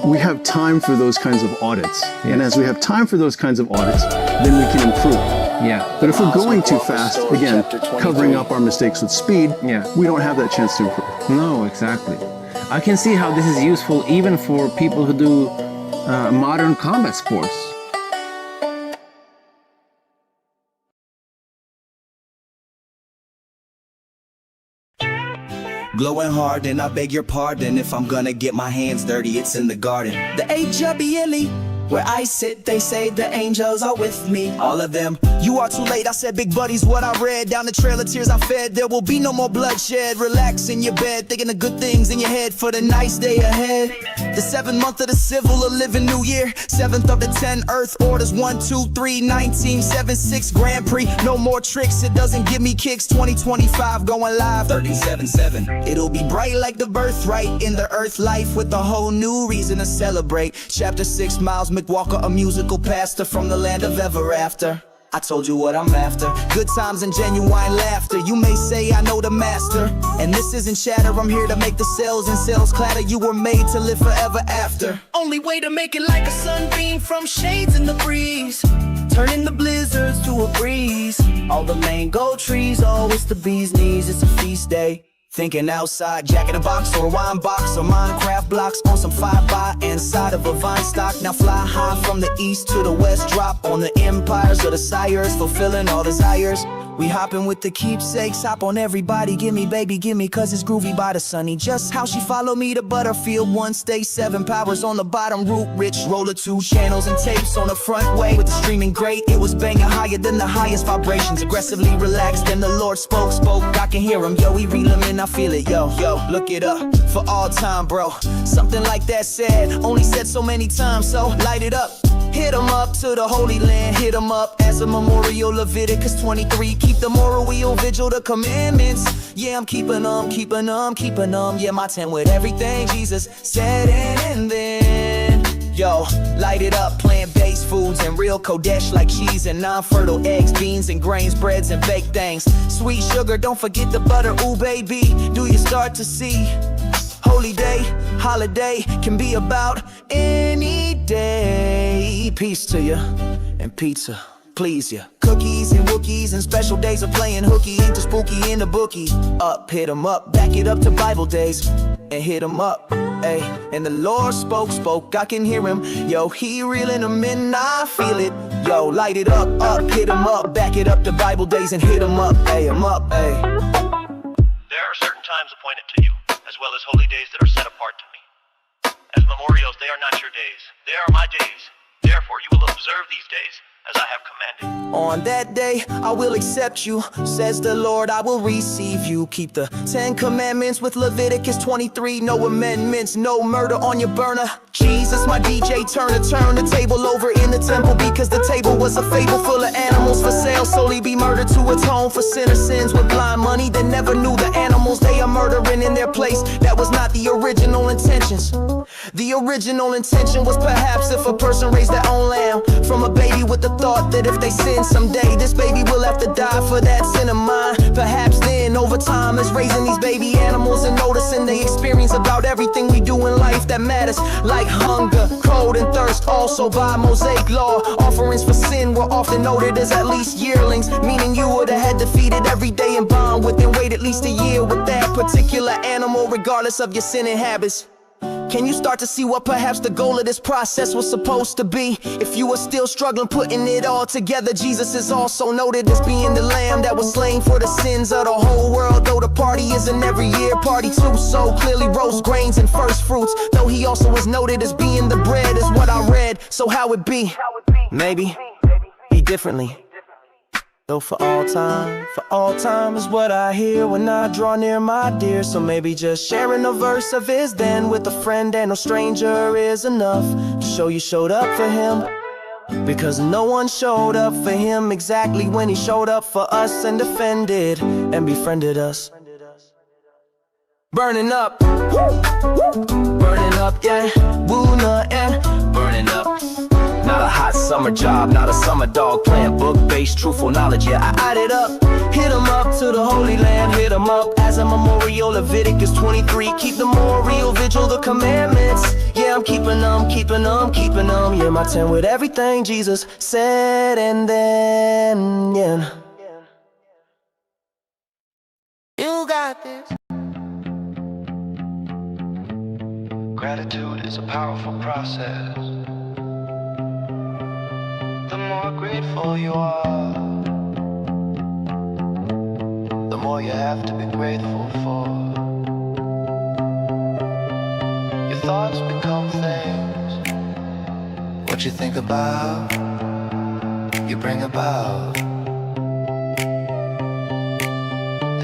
we have time for those kinds of audits. Yes. And as we have time for those kinds of audits, then we can improve. Yeah. But if we're going too fast, again, covering up our mistakes with speed, we don't have that chance to improve. No, exactly. I can see how this is useful even for people who do modern combat sports. Glowing hard, and I beg your pardon if I'm gonna get my hands dirty, it's in the garden. The H-U-B-L-E, where I sit, they say the angels are with me. All of them. You are too late, I said big buddies what I read. Down the trail of tears I fed, there will be no more bloodshed. Relax in your bed, thinking of good things in your head for the nice day ahead. The 7th month of the civil, a living new year. 7th of the 10 earth orders, 1, 2, 3, 1976 Grand Prix. No more tricks, it doesn't give me kicks. 2025 going live, 37-7. It'll be bright like the birthright in the earth life, with a whole new reason to celebrate. Chapter 6, Miles McWalker, a musical pastor from the land of ever after. I told you what I'm after, good times and genuine laughter. You may say I know the master, and this isn't chatter. I'm here to make the cells and cells clatter. You were made to live forever after. Only way to make it like a sunbeam from shades in the breeze, turning the blizzards to a breeze. All the mango trees, oh, it's the bee's knees. It's a feast day. Thinking outside, Jack in a box or a wine box or Minecraft blocks on some 5x inside of a vine stock. Now fly high from the east to the west, drop on the empires of the sires, fulfilling all desires. We hopping with the keepsakes, hop on everybody, gimme baby, gimme, cause it's groovy by the sunny. Just how she followed me to Butterfield, 1 stage 7 powers on the bottom, root rich, roller 2 channels and tapes on the front way. With the streaming great, it was banging higher than the highest vibrations. Aggressively relaxed, then the Lord spoke, I can hear him, yo, he reeling, I feel it, yo, look it up, for all time, bro. Something like that said, only said so many times, so light it up. Hit 'em up to the Holy Land, hit 'em up as a memorial. Leviticus 23, keep the moral wheel, vigil the commandments. Yeah, I'm keeping 'em. Yeah, my 10 with everything Jesus said and then. Yo, light it up, plant-based foods and real Kodesh like cheese and non-fertile eggs, beans and grains, breads and baked things. Sweet sugar, don't forget the butter, ooh baby. Do you start to see? Holy day, holiday can be about any day. Peace to you, and pizza, please ya. Cookies and Wookiees and special days of playing hooky. Ain't too spooky in the bookie. Up, hit 'em up, back it up to Bible days and hit 'em up. Ay, and the Lord spoke, I can hear him. Yo, he reeling 'em in, I feel it. Yo, light it up, hit 'em up, back it up to Bible days and hit 'em up, ay, 'em up, ay. There are certain times appointed to you, as well as holy days that are set apart to me. As memorials, they are not your days, they are my days. Therefore, you will observe these days as I have commanded. On that day, I will accept you, says the Lord, I will receive you. Keep the 10 commandments with Leviticus 23. No amendments, no murder on your burner. Jesus, my DJ, turn the table over in the temple, because the table was a fable full of animals for sale. Solely be murdered to atone for sinner sins with blind money that never knew the animals they are murdering in their place. That was not the original intentions. The original intention was perhaps if a person raised their own lamb from a baby with the thought that if they sin someday, this baby will have to die for that sin of mine. Perhaps then, over time, as raising these baby animals and noticing they experience about everything we do in life that matters, like hunger, cold, and thirst. Also by Mosaic law, offerings for sin were often noted as at least yearlings, meaning you would have had to feed it every day and bond with and wait at least a year with that particular animal, regardless of your sinning habits. Can you start to see what perhaps the goal of this process was supposed to be? If you are still struggling putting it all together, Jesus is also noted as being the lamb that was slain for the sins of the whole world. Though the party isn't every year, party too, so clearly roast grains and first fruits. Though he also is noted as being the bread, is what I read. So how it be? Maybe be differently. Though for all time is what I hear when I draw near my dear. So maybe just sharing a verse of his then with a friend and no stranger is enough to show you showed up for him. Because no one showed up for him exactly when he showed up for us and defended and befriended us. Burning up, burning up, yeah, Woona and burning up. Not a hot summer summer job, not a summer dog. Playing book-based, truthful knowledge, yeah, I add it up. Hit 'em up to the Holy Land, hit 'em up as a memorial. Leviticus 23, keep the memorial vigil, the commandments. Yeah, I'm keeping them, keeping them, keeping them. Yeah, my 10 with everything Jesus said, and then, yeah. You got this. Gratitude is a powerful process. The more grateful you are, the more you have to be grateful for. Your thoughts become things. What you think about, you bring about.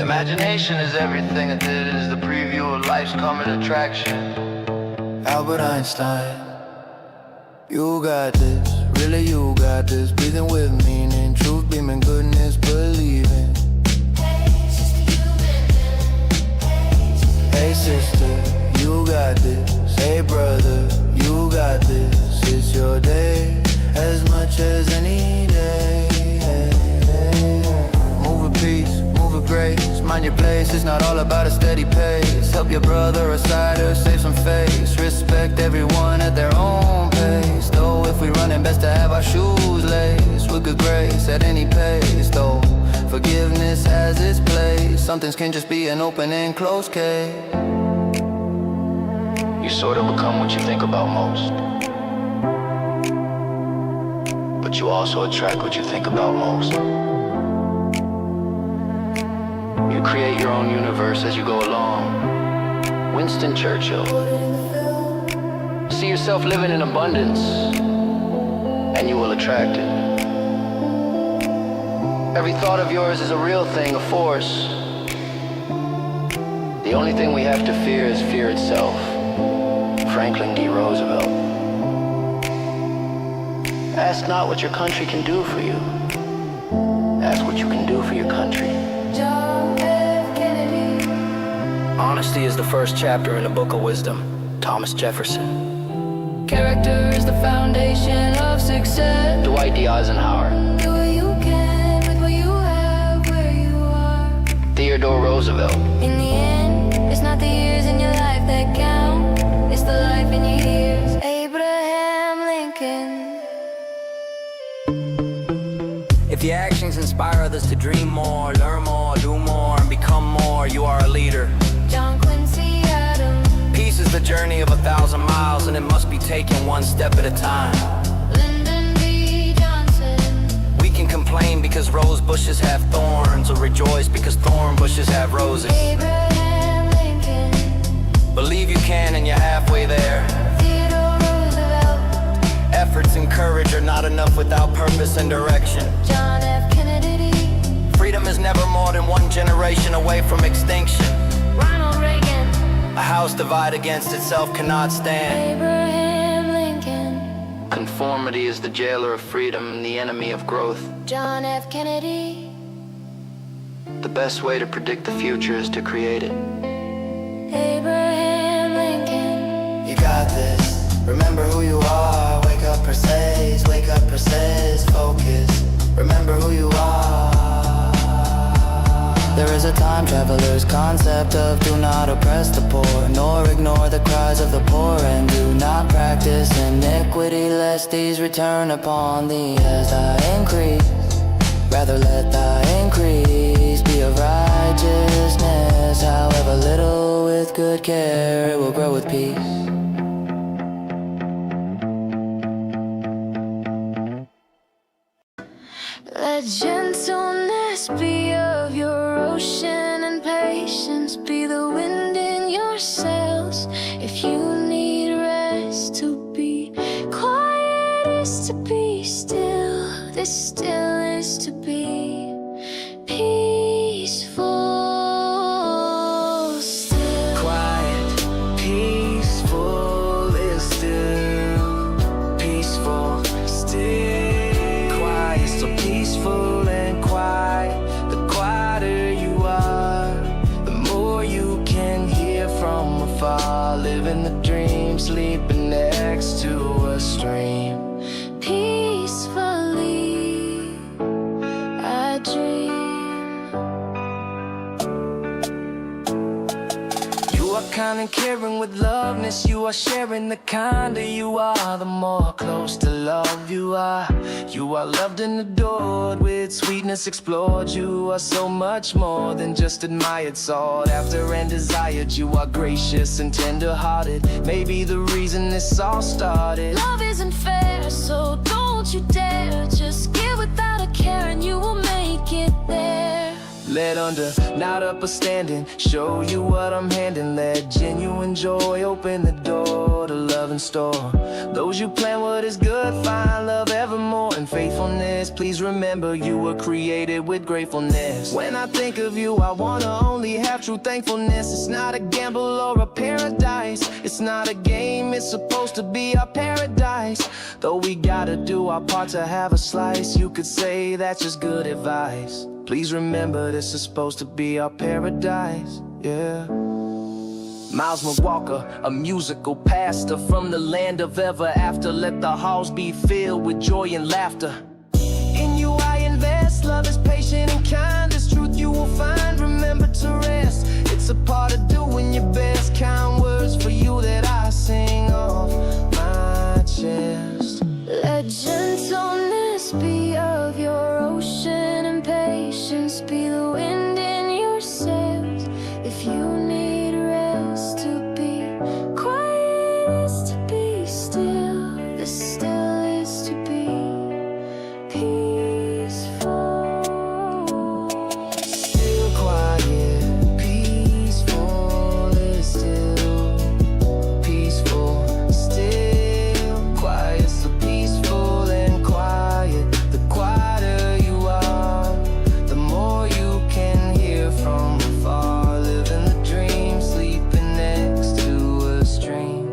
Imagination is everything that is the preview of life's coming attraction. Albert Einstein, you got this, really you got this. Breathing with meaning, truth beaming, goodness believing. Hey sister, you got this. Hey brother, you got this. It's your day as much as any day. Move with peace, move with grace. Mind your place, it's not all about a steady pace. Help your brother or sider, save some face. Respect everyone at their own pace. Though if we running, best to have our shoes laced with good grace at any pace. Though forgiveness has its place, some things can just be an open and closed case. You sort of become what you think about most, but you also attract what you think about most. You create your own universe as you go along. Winston Churchill. See yourself living in abundance, and you will attract it. Every thought of yours is a real thing, a force. The only thing we have to fear is fear itself. Franklin D. Roosevelt. Ask not what your country can do for you. Ask what you can do for your country. Honesty is the first chapter in the Book of Wisdom. Thomas Jefferson. Character is the foundation of success. Dwight D. Eisenhower. Do what you can with what you have, where you are. Theodore Roosevelt. In the end, it's not the years in your life that count, it's the life in your years. Abraham Lincoln. If your actions inspire others to dream more, learn more, do more, and become more, you are a leader. John Quincy Adams. Peace is the journey of 1,000 miles, and it must be taken one step at a time. Lyndon B. Johnson. We can complain because rose bushes have thorns, or rejoice because thorn bushes have roses. Abraham Lincoln. Believe you can and you're halfway there. Theodore Roosevelt. Efforts and courage are not enough without purpose and direction. John F. Kennedy. Freedom is never more than one generation away from extinction. Ronald Reagan. A house divided against itself cannot stand. Abraham Lincoln. Conformity is the jailer of freedom and the enemy of growth. John F. Kennedy. The best way to predict the future is to create it. Abraham Lincoln. You got this, remember who you are. Wake up, persist, wake up, persist, focus. Remember who you are. There is a time traveler's concept of do not oppress the poor, nor ignore the cries of the poor, and do not practice iniquity, lest these return upon thee as thy increase. Rather let thy increase be of righteousness, however little, with good care it will grow with peace. Let gentleness be of your ocean, and patience be the wind in your sails. If you need rest, to be quiet is to be still. This still is to be peaceful. Still Quiet, peaceful is still. Peaceful, still. Quiet, so peaceful and quiet. The quieter you are, the more you can hear from afar. Living the dream, sleeping there. with loveness you are sharing, the kinder you are, the more close to love you are. You are loved and adored, with sweetness explored. You are so much more than just admired, sought after and desired. You are gracious and tender-hearted, maybe the reason this all started. Love isn't fair, so don't you dare. Just give without a care and you will make it there. Let under, not up or standing, show you what I'm handing. Let genuine joy open the door to love in store. Those you plan what is good, find love evermore and faithfulness. Please remember you were created with gratefulness. When I think of you, I wanna only have true thankfulness. It's not a gamble or a paradise. It's not a game, it's supposed to be our paradise. Though we gotta do our part to have a slice, you could say that's just good advice. Please remember this is supposed to be our paradise, yeah. Miles McWalker, a musical pastor from the land of ever after. Let the halls be filled with joy and laughter. In you I invest, love is patient and kind. This truth you will find, remember to rest. It's a part of doing your best. Kind words for you that I sing off my chest. Let gentleness be of your ocean and patience be the wind in your sails. If you need rest, to be quiet is to be still. The still is to be peaceful. Still quiet, peaceful is still peaceful. Still quiet, so peaceful and quiet. The quieter you are, the more you can hear from afar. Living the dream, sleeping next to a stream.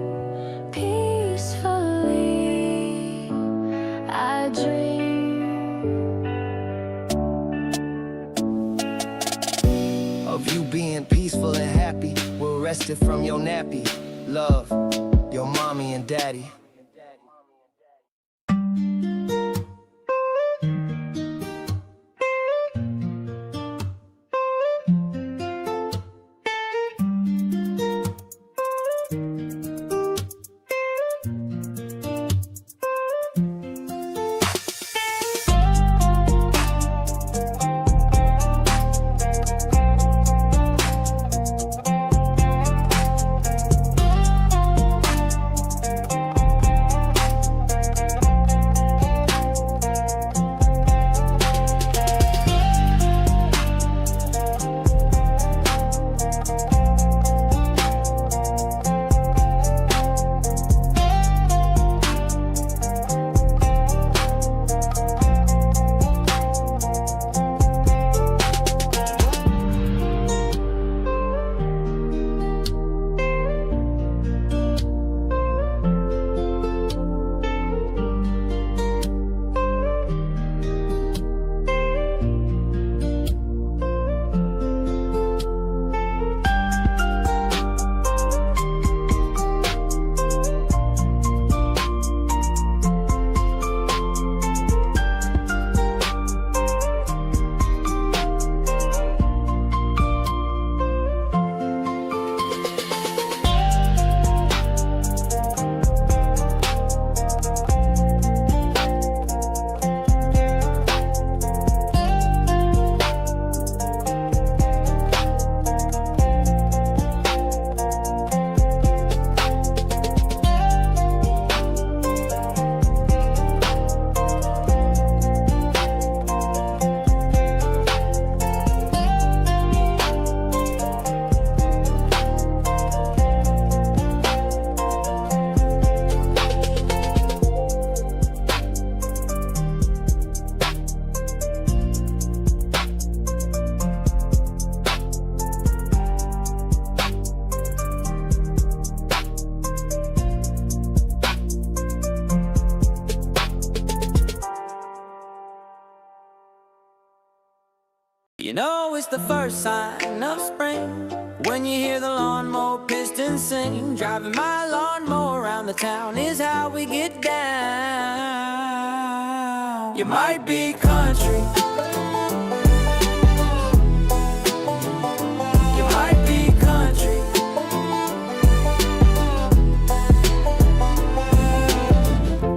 Peacefully, I dream. Of you being peaceful and happy, well rested from your nappy. Love, your mommy and daddy. You know it's the first sign of spring when you hear the lawnmower pistons sing. Driving my lawnmower around the town is how we get down. You might be country, you might be country,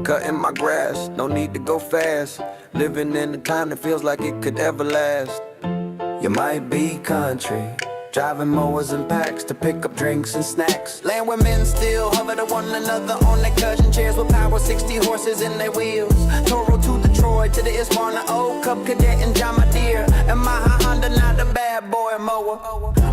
cutting my grass, no need to go fast. Living in a time that feels like it could ever last. You might be country, driving mowers and packs to pick up drinks and snacks. Land where men still hover to one another on their cushion chairs with power, 60 horses in their wheels. Toro to Detroit, to the Iswana, Old Cup Cadet and John Deere. And my Honda, not a bad boy mower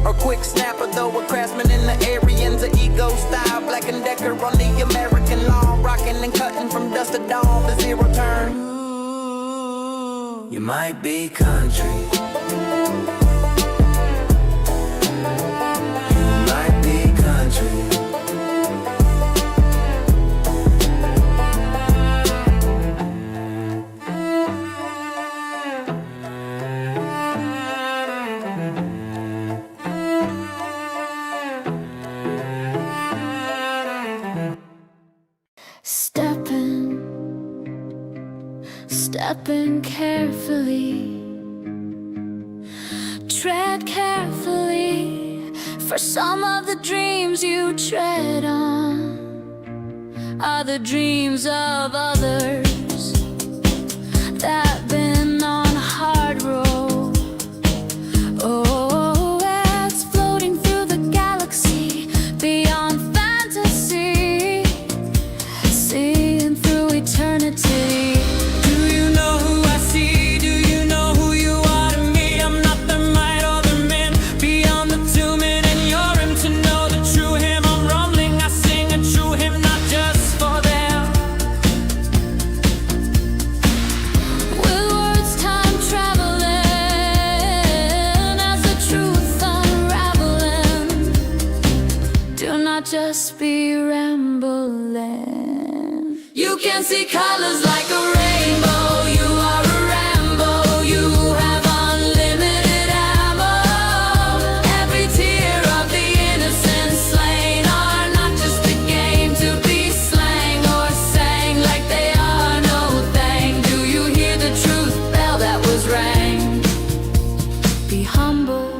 or quick snapper, though a craftsman in the Aryans, a ego style, Black and Decker on the American lawn, rocking and cutting from dusk to dawn, the zero turn. You might be country, Stepping carefully, tread carefully, for some of the dreams you tread on are the dreams of others that been on a hard road. Oh, it's floating through the galaxy, beyond fantasy, seeing through eternity. Just be rambling. You can see colors like a rainbow. You are a Rambo. You have unlimited ammo. Every tear of the innocent slain are not just a game to be slang or sang like they are no thing. Do you hear the truth bell that was rang? Be humble,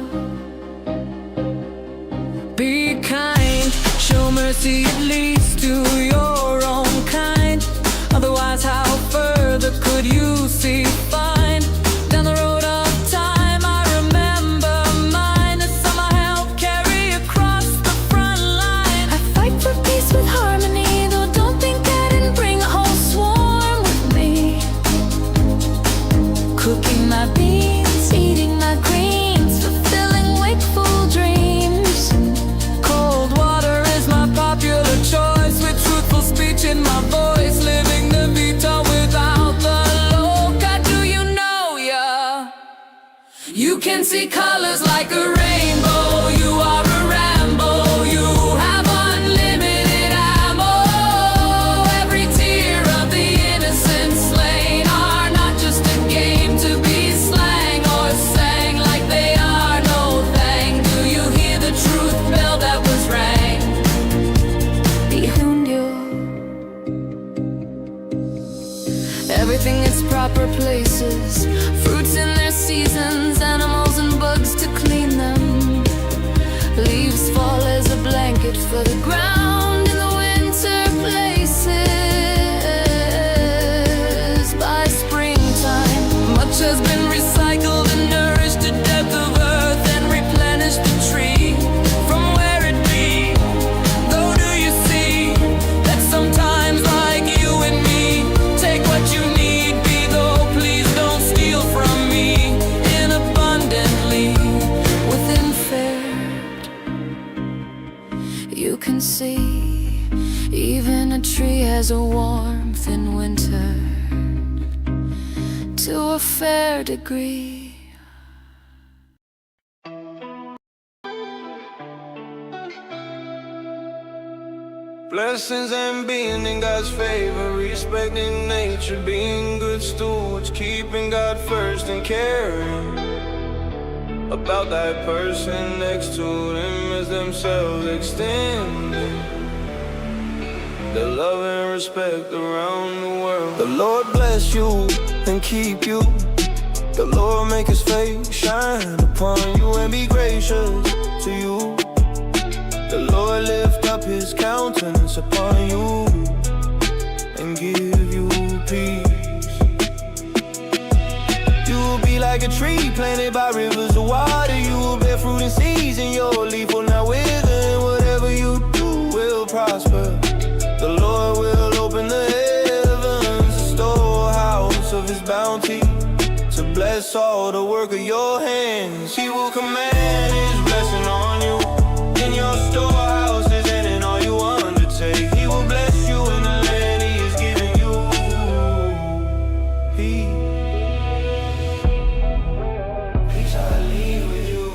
be kind, show mercy at least to your own kind. Otherwise, how further could you see? Find down the road of time, I remember mine. That some I helped carry across the front line. I fight for peace with harmony, though don't think I didn't bring a whole swarm with me. Cooking my beans, eating my greens, fulfilling wakeful dreams. Cold water is my popular choice, with truthful speech in my voice, living the vita without the loca. Do you know ya? You can see colors like a rainbow. You are a Rambo. You have unlimited ammo. Every tear of the innocent slain are not just a game to be slang or sang like they are no thing. Do you hear the truth bell that was rang? Everything its proper places, fruits in their seasons, animals and bugs to clean them. Leaves fall as a blanket for the ground in the winter places. By springtime, much has been recycled and nourished to depth of earth and replenished the tree from where it be. Though do you see that sometimes, like you and me, take what you need, be though please don't steal from me in abundantly within fair. You can see even a tree has a warmth in winter to a fair degree. Blessings and being in God's favor, respecting nature, being good stewards, keeping God first and caring about that person next to them as themselves, extending their love and respect around the world. The Lord bless you and keep you. The Lord make His face shine upon you and be gracious to you. The Lord lift up His countenance upon you and give peace. You will be like a tree planted by rivers of water. You will bear fruit and seeds, and your leaf will not wither. And whatever you do will prosper. The Lord will open the heavens, the storehouse of His bounty, to bless all the work of your hands. He will command His blessing on you in your storehouses and in all you undertake. He will bless you in the land He is giving you. Peace I leave with you,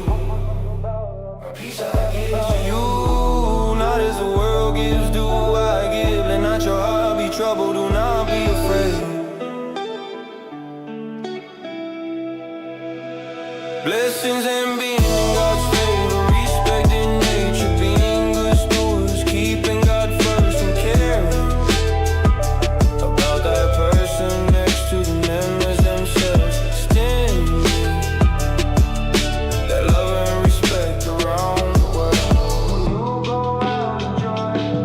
peace I give to you. Not as the world gives, do I give. Let not your heart be troubled, do not be afraid. Blessings and being in God's favor, respecting nature, being good stewards, keeping God first and caring about that person next to them as themselves, extending that love and respect around the world. You go out in joy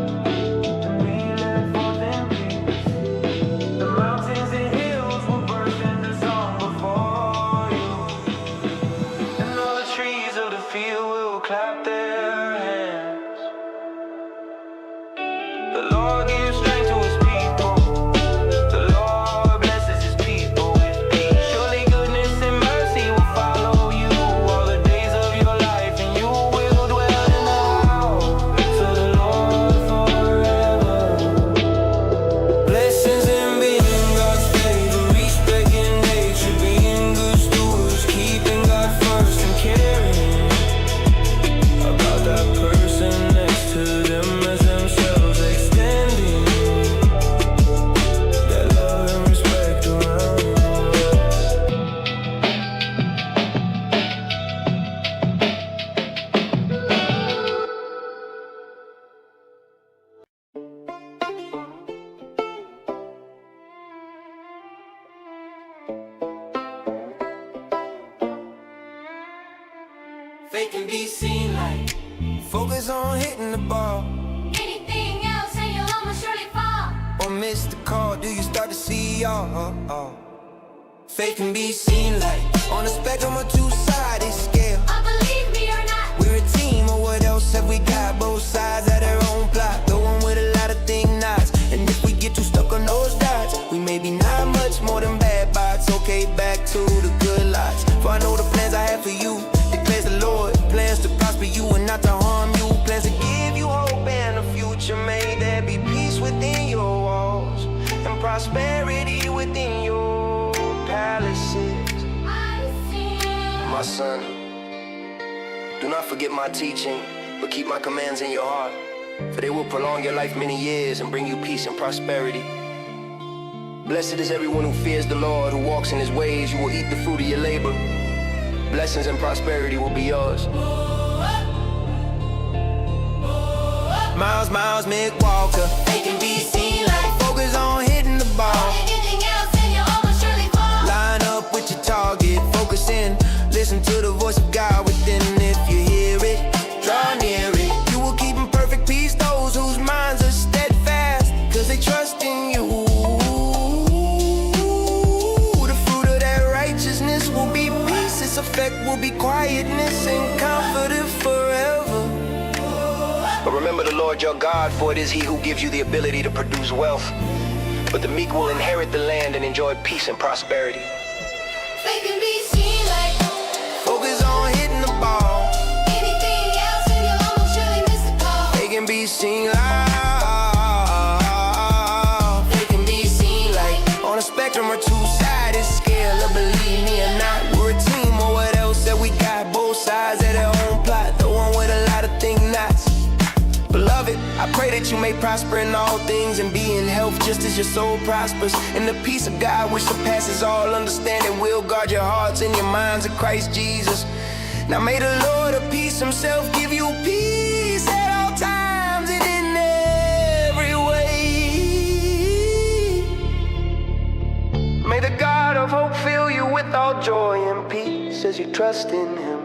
and be led forth in peace. The mountains and hills will burst into song before you. Trees of the field will clap their hands. The Lord gives strength to His people. The Lord blesses His people with peace. Surely goodness and mercy will follow you all the days of your life, and you will dwell in the house of the Lord forever. Blessings and being in God's favor, respecting nature, being good stewards, keeping God first and caring about that person next to them as themselves, extending that love and respect around the world. They can be seen like focus on hitting the ball, Anything else and you'll almost surely fall. or miss the call. Do you start to see y'all? Fake can be seen like on a spectrum of two-sided scale. Believe me or not, We're a team, or what else have we got? Both sides of their own plot, the one with a lot of thing knots. And if we get too stuck on those dots, we may be not much more than bad bots. Okay, back to the good lots. For I know the plans I have for you, declares the Lord. Plans to prosper you and not to harm you. Plans to give you hope and a future. May there be peace within your walls and prosperity within your palaces. I see. My son, do not forget my teaching, but keep my commands in your heart, for they will prolong your life many years and bring you peace and prosperity. Blessed is everyone who fears the Lord, who walks in His ways. You will eat the fruit of your labor. Blessings and prosperity will be yours. Miles McWalker. They can be seen like Focus on hitting the ball. anything else and you'll almost surely fall. Line up with your target. Focus in. Listen to the voice of God within. If you hear it, draw near it. You will keep in perfect peace those whose minds are steadfast, cause they trust in you. The fruit of that righteousness will be peace. Its effect will be quietness and comfort forever. But remember the Lord your God, for it is He who gives you the ability to produce wealth. But the meek will inherit the land and enjoy peace and prosperity. They can be seen like Focus on hitting the ball. anything else and you'll almost surely miss the call. They can be seen loud. They can be seen like On a spectrum or two-sided scale, or believe me or not, we're a team, or what else that we got? Both sides of their own plot, the one with a lot of thing knots. Beloved, I pray that you may prosper in all things and be in health just as your soul prospers. And the peace of God which surpasses all understanding will guard your hearts and your minds in Christ Jesus. Now may the Lord of peace Himself give you peace at all times and in every way. May the God of hope fill you with all joy and peace as you trust in Him.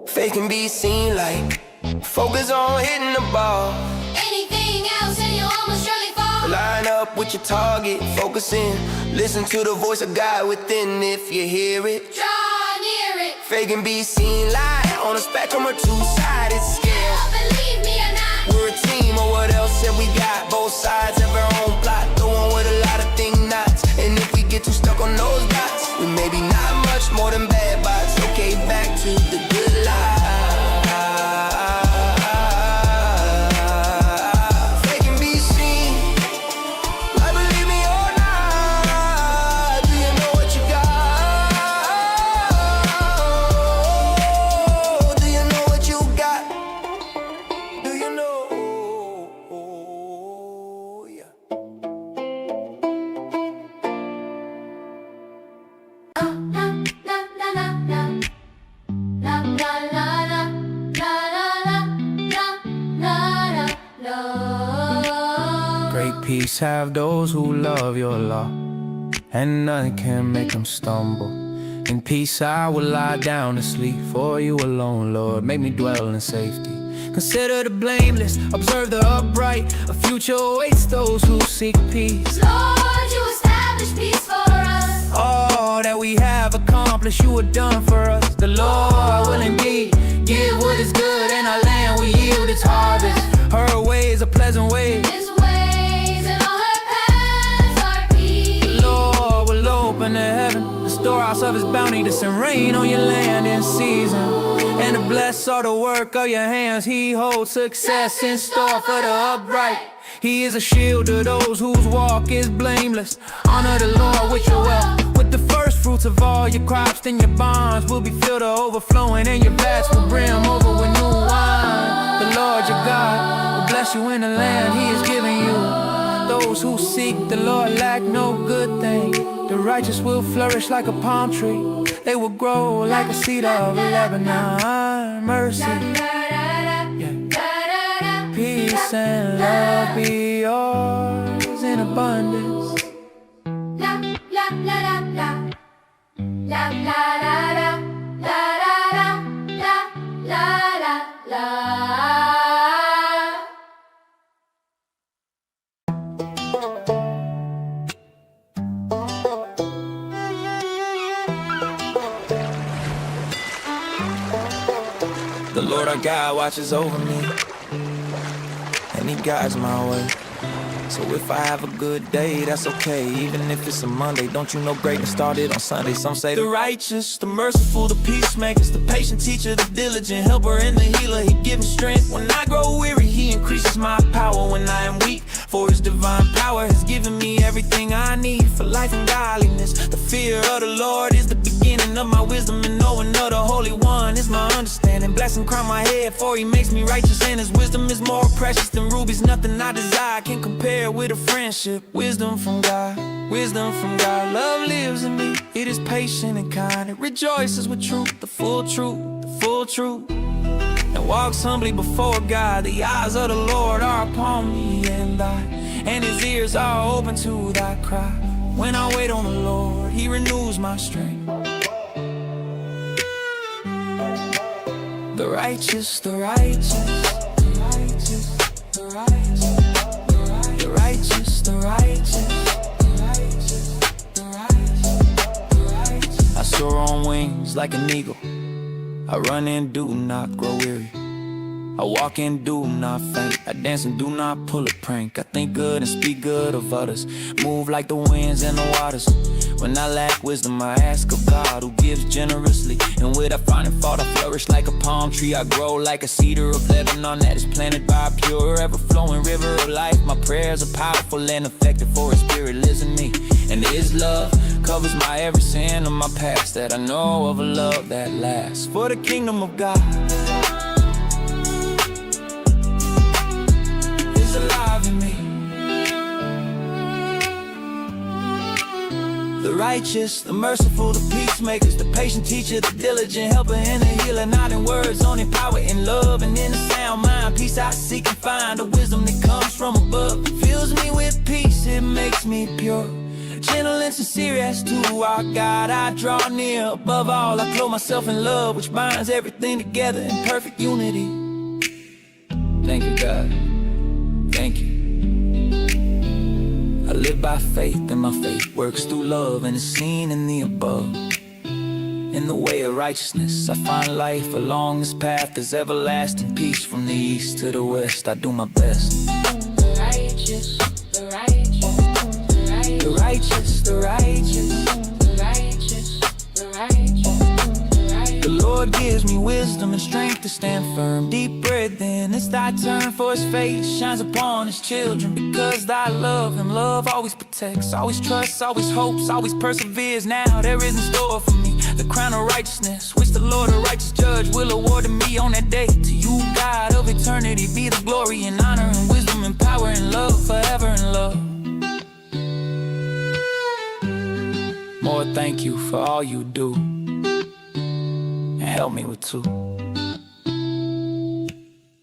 Faith can be seen like focus on hitting the ball. anything else and you'll almost surely fall. Line up up with your target, focus in. Listen to the voice of God within. If you hear it, Draw near it. fake and be seen light on a spectrum or two-sided scale. Believe me or not. We're a team, or what else have we got? Both sides have our own plot, the one with a lot of thing knots. And if we get too stuck on those dots, we may be not much more than bad bots. Okay, back to the good life. Fake and be seen, like believe me or not. Do you know what you got? Do you know what you got? Do you know? Yeah. Great peace have those who love your law, and none can make them stumble. In peace I will lie down to sleep, for you alone, Lord, make me dwell in safety. Consider the blameless, observe the upright. A future awaits those who seek peace. Lord, you establish peace for us. All that we have accomplished, you have done for us. The Lord will indeed give what is good, and our land will yield its harvest. Her ways are pleasant ways. His ways and all her paths are peace. The Lord will open the heaven, the storehouse of his bounty, to send rain on your land in season, and to bless all the work of your hands. He holds success in store for the upright. He is a shield to those whose walk is blameless. Honor the Lord with your wealth, with the first fruits of all your crops. Then your barns will be filled to overflowing, and your vats will brim over with new wine. The Lord your God will bless you in the land he is giving you. Those who seek the Lord lack no good thing. The righteous will flourish like a palm tree. They will grow like a cedar of Lebanon. Mercy, peace and love be yours in abundance. La la la la la. La la la la. La la la la. La la la. The Lord our God watches over me, and he guides my way. So if I have a good day, that's okay. Even if it's a Monday, don't you know greatness started on Sunday? Some say the righteous, the merciful, the peacemakers, the patient teacher, the diligent helper, and the healer. He gives me strength when I grow weary. He increases my power when I am weak. For his divine power has given me everything I need for life and godliness. The fear of the Lord is the beginning of my wisdom, and knowing of the Holy One is my understanding. Blessing crown my head, for he makes me righteous, and his wisdom is more precious than rubies. Nothing I desire can compare with a friendship. Wisdom from God, wisdom from God. Love lives in me, it is patient and kind. It rejoices with truth, the full truth, the full truth. And walks humbly before God. The eyes of the Lord are upon me and his ears are open to thy cry. When I wait on the Lord, he renews my strength. The righteous, the righteous, the righteous, the righteous, the righteous, the righteous, the righteous. I soar on wings like an eagle. I run and do not grow weary. I walk and do not faint. I dance and do not pull a prank. I think good and speak good of others. Move like the winds and the waters. When I lack wisdom, I ask of God, who gives generously. And without finding fault, I flourish like a palm tree. I grow like a cedar of Lebanon that is planted by a pure, ever-flowing river of life. My prayers are powerful and effective, for his spirit lives in me. And his love covers my every sin of my past, that I know of a love that lasts. For the kingdom of God is alive in me. The righteous, the merciful, the peacemakers, the patient teacher, the diligent helper, and the healer. Not in words, only power in love and in a sound mind. Peace I seek and find, the wisdom that comes from above. Fills me with peace, it makes me pure. Gentle and sincere as to our God I draw near. Above all, I clothe myself in love, which binds everything together in perfect unity. Thank you, God. Thank you. I I live by faith and my faith works through love, and it's seen in the above. In the way of righteousness, I find life along this path. There's everlasting peace from the east to the west. I do my best. The righteous, the righteous, the righteous, The righteous, the righteous, the righteous, the righteous, the righteous. The Lord gives me wisdom and strength to stand firm. Deep breath in, it's thy turn, for his face shines upon his children. Because thy love him, love always protects, always trusts, always hopes, always perseveres. Now there is in store for me the crown of righteousness, which the Lord, a righteous judge, will award to me on that day. To you, God of eternity, be the glory and honor and wisdom and power and love, forever in love. More thank you for all you do, and help me with two.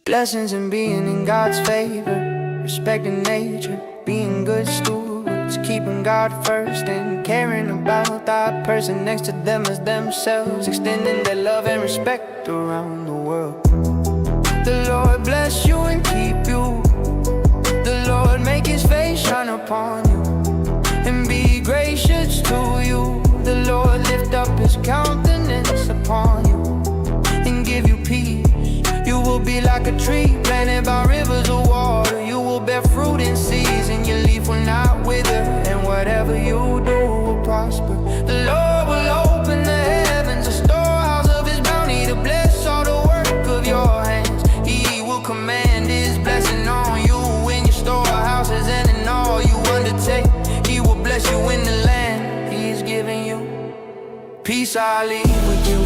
Blessings in being in God's favor, respecting nature, being good stewards, keeping God first and caring about that person next to them as themselves, extending their love and respect around the world. The Lord bless you and keep you. The Lord make his face shine upon you and be gracious to you. The Lord lift up his countenance upon you and give you peace. You will be like a tree planted by rivers of water. You will bear fruit in season, your leaf will not wither, and whatever you do will prosper. The Lord will open the heavens, a storehouse of his bounty, to bless all the work of your hands. He will command his blessing on you in your storehouses and in all you undertake. He will bless you in the land he's giving you. Peace I leave with you,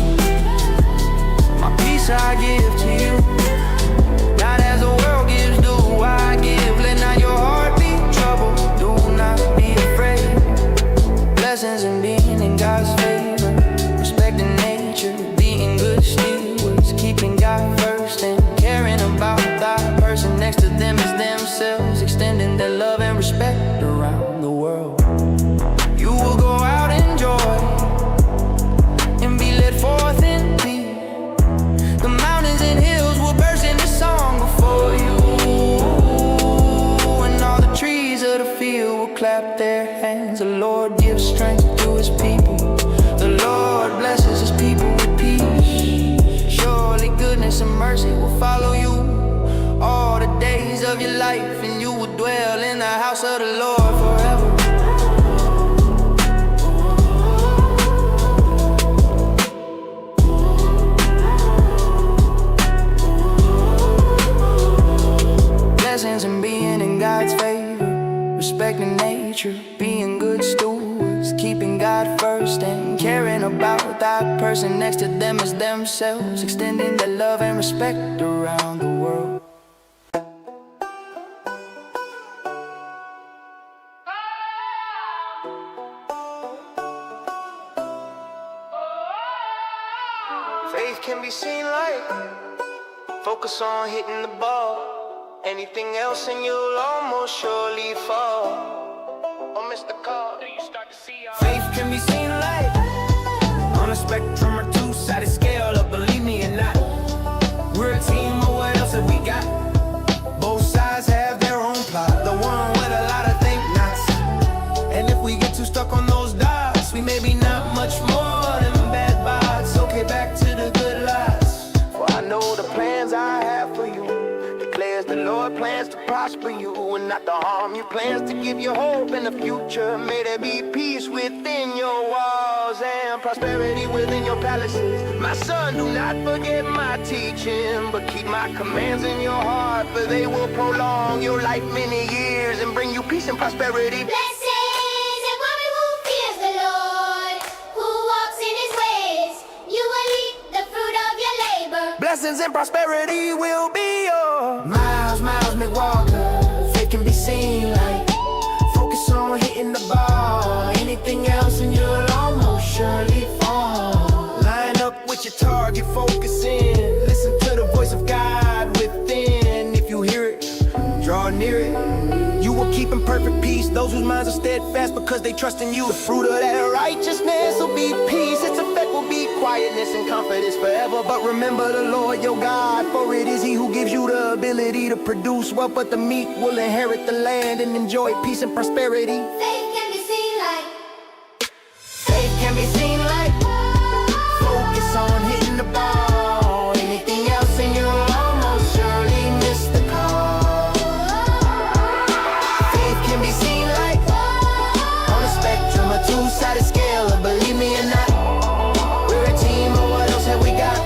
my peace I give to you. Not as the world gives do I give. Let not your heart be troubled, do not be afraid. Blessings in being in God's favor, respecting nature, being good stewards, keeping God first and caring about that person next to them as themselves, extending their love and respect around the world. You will go out in joy and be led forth in peace. The mountains and hills will burst into song before you, and all the trees of the field will clap their hands. The Lord gives strength to his people. The Lord blesses his people with peace. Surely goodness and mercy will follow you all the days of your life, and you will dwell in the house of the Lord forever. Blessings in being in God's favor, respecting nature, being good stewards, keeping God first and caring about that person next to them as themselves, extending their love and respect around the world. Faith can be seen like focus on hitting the ball. Anything else and you'll almost surely fall. Or miss the call. Faith can be seen like on a spectrum or two-sided scale of believe me or not. We're a team, or what else have we got? Both sides have their own plot, the one with a lot of think nots. And if we get too stuck on those dots, we may be not much more than bad bots. Okay, back to the good lots. For I know the plans I have for you. The Lord plans to prosper you and not to harm you. Plans to give you hope in the future. May there be peace within your walls and prosperity within your palaces. My son, do not forget my teaching, but keep my commands in your heart, for they will prolong your life many years and bring you peace and prosperity. Blessings and worry who fears the Lord, who walks in his ways. You will eat the fruit of your labor. Blessings and prosperity will be yours. Miles McWalker, faith can be seen like focus on hitting the ball. Anything else and you'll almost surely fall. Line up with your target, focus in. Listen to the voice of God within. If you hear it, draw near it. You will keep in perfect peace those whose minds are steadfast because they trust in you. The fruit of that righteousness will be peace. Its effect will be quietness and comfort is forever. But remember the Lord your God, for it is He who gives you the ability to produce wealth. But the meek will inherit the land and enjoy peace and prosperity. Faith can be seen like focus on hitting the ball. Anything else and you'll almost surely miss the call. Faith can be seen like on a spectrum, a two-sided scale. And believe me or not, we're a team, but what else have we got?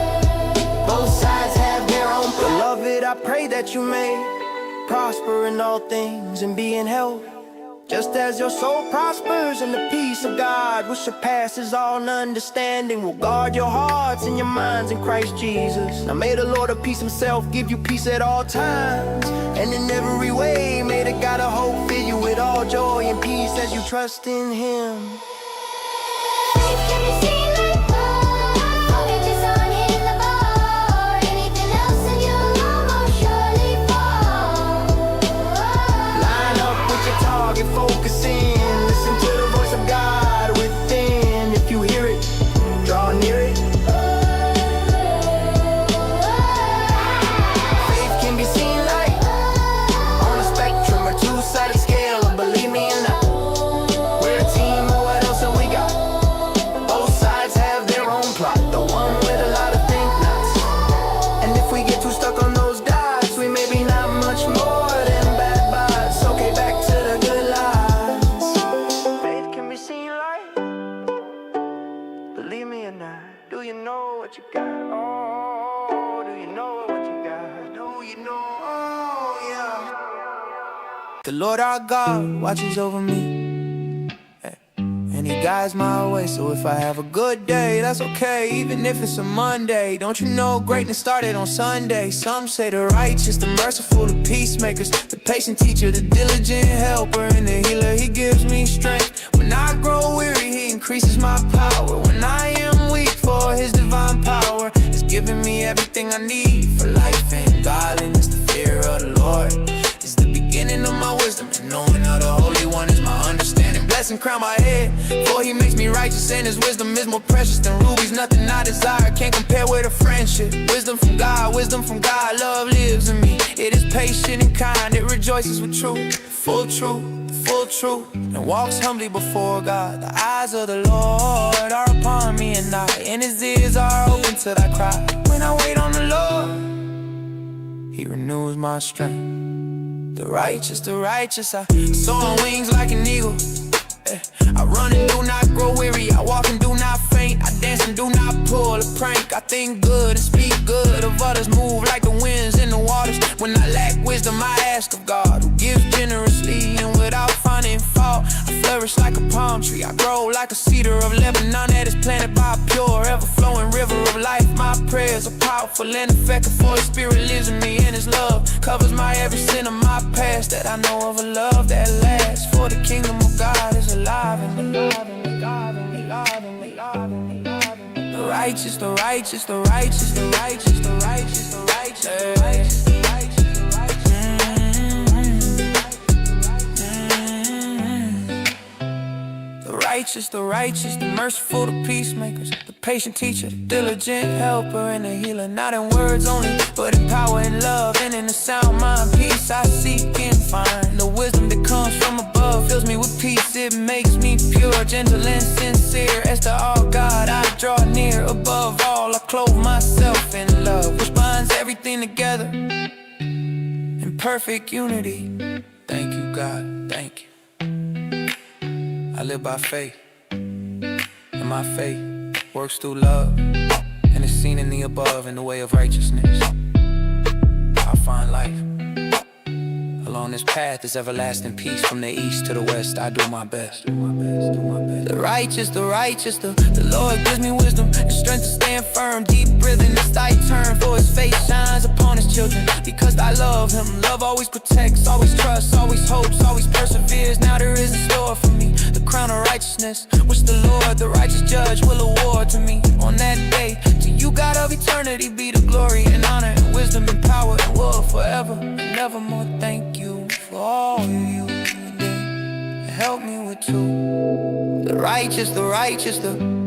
Both sides have their own plot. Beloved, I pray that you may prosper in all things and be in health, just as your soul prospers, and the peace of God, which surpasses all understanding, will guard your hearts and your minds in Christ Jesus. Now may the Lord of peace Himself give you peace at all times, and in every way may the God of hope fill you with all joy and peace as you trust in Him. faith can be seen like focus on hitting the ball. Anything else and you'll almost surely fall. Line up with your target, focus in. Listen to the voice of God within. If you hear it, draw near it. Faith can be seen like on a spectrum, a two-sided scale. And believe me or not, we're a team, but what else have we got? Both sides have their own plot, the one with a lot of think nots. And if we get too stuck on those dots, we may be not much more than bad bots. Okay, back to the good lies. Faith can be seen like, believe me or not, do you know what you got? Oh, do you know what you got? Do you know? Oh, yeah. The Lord our God watches over me, and He guides my way. So if I have a good day, that's okay, even if it's a Monday. Don't you know greatness started on Sunday? Some say the righteous, the merciful, the peacemakers, the patient teacher, the diligent helper, and the healer. He gives me strength when I grow weary. He increases my power when I am weak. For His divine power is giving me everything I need for life and godliness. The fear of the Lord is the beginning of my wisdom, and knowing of the Holy One is my understanding. Blessing crown my head, for He makes me righteous, and His wisdom is more precious than rubies. Nothing I desire can't compare with a friendship. Wisdom from God, love lives in me. It is patient and kind, it rejoices with truth, full truth, and walks humbly before God. The eyes of the Lord are upon me, and His ears are open to thy cry. When I wait on the Lord, He renews my strength. The righteous, I soar on wings like an eagle. I run and do not grow weary. I walk and do not faint. I dance and do not pull a prank. I think good and speak good of others. Move like the winds in the waters. When I lack wisdom, I ask of God, who gives generously and without finding fault. I flourish like a palm tree. I grow like a cedar of Lebanon that is planted by a pure, ever-flowing river of life. My prayers are powerful and effective, for His Spirit lives in me, and His love covers my every sin of my past. That I know of a love that lasts, for the kingdom of God is alive in me. The righteous, the righteous, the righteous, the righteous, the righteous, the righteous, the righteous, the righteous, the righteous, the righteous, the merciful, the peacemakers, the patient teacher, the diligent helper, and the healer. Not in words only, but in power and love, and in a sound mind. Peace I seek and find. The wisdom that comes from above fills me with peace. It makes me pure, gentle, and sincere. As to all God I draw near. Above all I clothe myself in love, which binds everything together in perfect unity. Thank you, God, thank you. I live by faith, and my faith works through love, and is seen in the above in the way of righteousness. I find life. Along this path is everlasting peace. From the east to the west, I do my best. The righteous, the righteous, the Lord gives me wisdom and strength to stand firm. Deep breathing as thy turn, for His face shines upon His children. Because I love Him, love always protects, always trusts, always hopes, always perseveres. Now there is in store for me the crown of righteousness, which the Lord, the righteous judge, will award to me on that day. To you, God of eternity, be the glory and honor and wisdom and power and will forever and evermore. Thank you for all you did. help me with two. The righteous, the righteous, the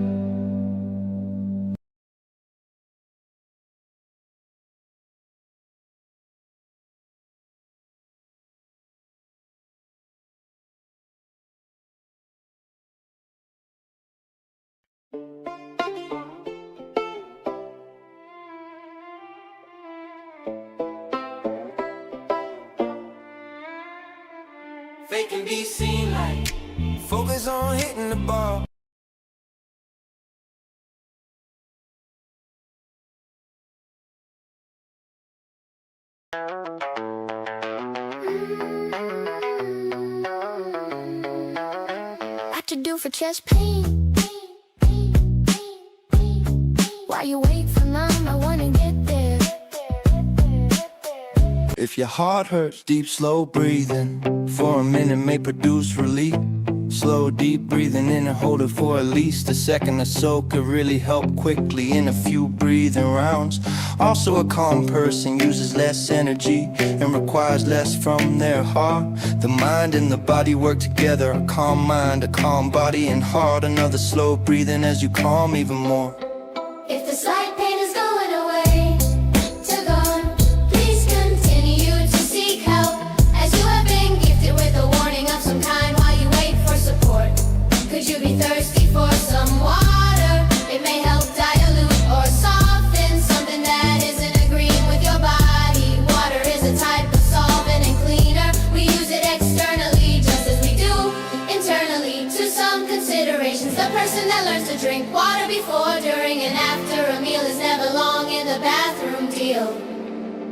they can be seen like focus on hitting the ball. What to do for chest pain? While you wait for mom, I wanna get there. If your heart hurts, deep, slow breathing for a minute may produce relief. Slow, deep breathing in and hold it for at least a second or so could really help quickly in a few breathing rounds. Also, a calm person uses less energy and requires less from their heart. The mind and the body work together. A calm mind, a calm body and heart. Another slow breathing as you calm even more. If the slight pain is going away, to gone, please continue to seek help, as you have been gifted with a warning of some kind while you wait for support. Could you be thirsty for some water? It may help dilute or soften something that isn't agreeing with your body. Water is a type of solvent and cleaner. We use it externally just as we do internally. To some considerations, the person that learns to drink water before, during, and after a meal is never long in the bathroom deal.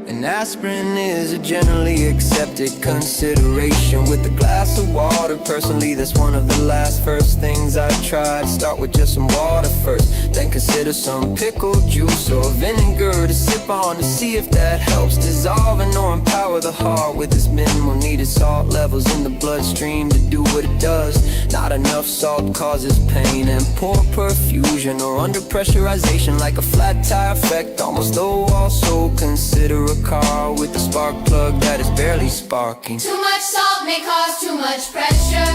An aspirin is a generally accepted consideration with a glass of water. Personally, that's one of the first things I try. Start with just some water first, then consider some pickle juice or vinegar to sip on to see if that helps dissolving or empower the heart with its minimal needed salt levels in the bloodstream to do what it does. Not enough salt causes pain and poor perfusion or under pressurization like a flat tire effect. Almost though also consider a car with a spark plug that is barely sparking. Too much salt may cause too much pressure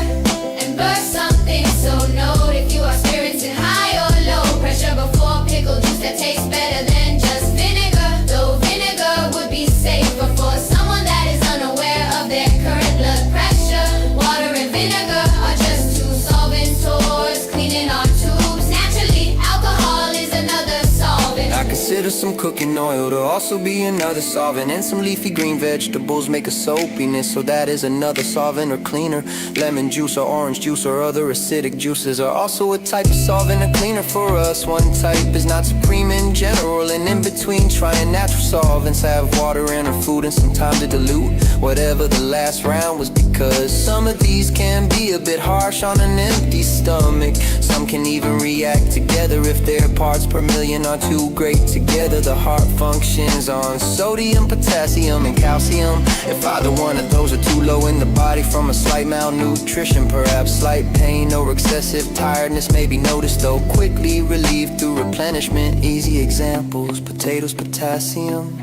and burst something, so note if you are experiencing high or low pressure before pickle juice that tastes better than just vinegar. Though vinegar would be safer for someone that is unaware of their current blood pressure. Water and vinegar are just two solvent towards cleaning our tubes. Naturally, alcohol is another solvent. I consider some cooking oil to also be another solvent, and some leafy green vegetables make a soapiness, so that is another solvent or cleaner. Lemon juice or orange juice or other acidic juices are also a type of solvent or cleaner for us. One type is not supreme in general, and in between trying natural solvents have water in our food and some time to dilute whatever the last round was, because some of these can be a bit harsh on an empty stomach. Some can even react together if their parts per million are too great together. The heart functions on sodium, potassium, and calcium. If either one of those are too low in the body from a slight malnutrition, perhaps slight pain or excessive tiredness may be noticed, though quickly relieved through replenishment. Easy examples: potatoes, potassium;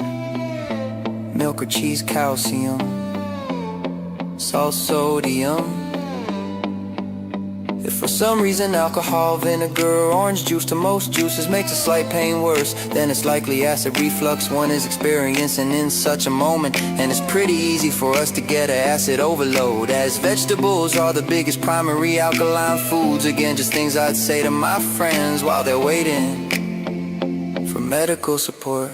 milk or cheese, calcium; salt, sodium. If for some reason alcohol, vinegar, or orange juice to most juices makes a slight pain worse, then it's likely acid reflux one is experiencing in such a moment. And it's pretty easy for us to get an acid overload, as vegetables are the biggest primary alkaline foods. Again, just things I'd say to my friends while they're waiting for medical support.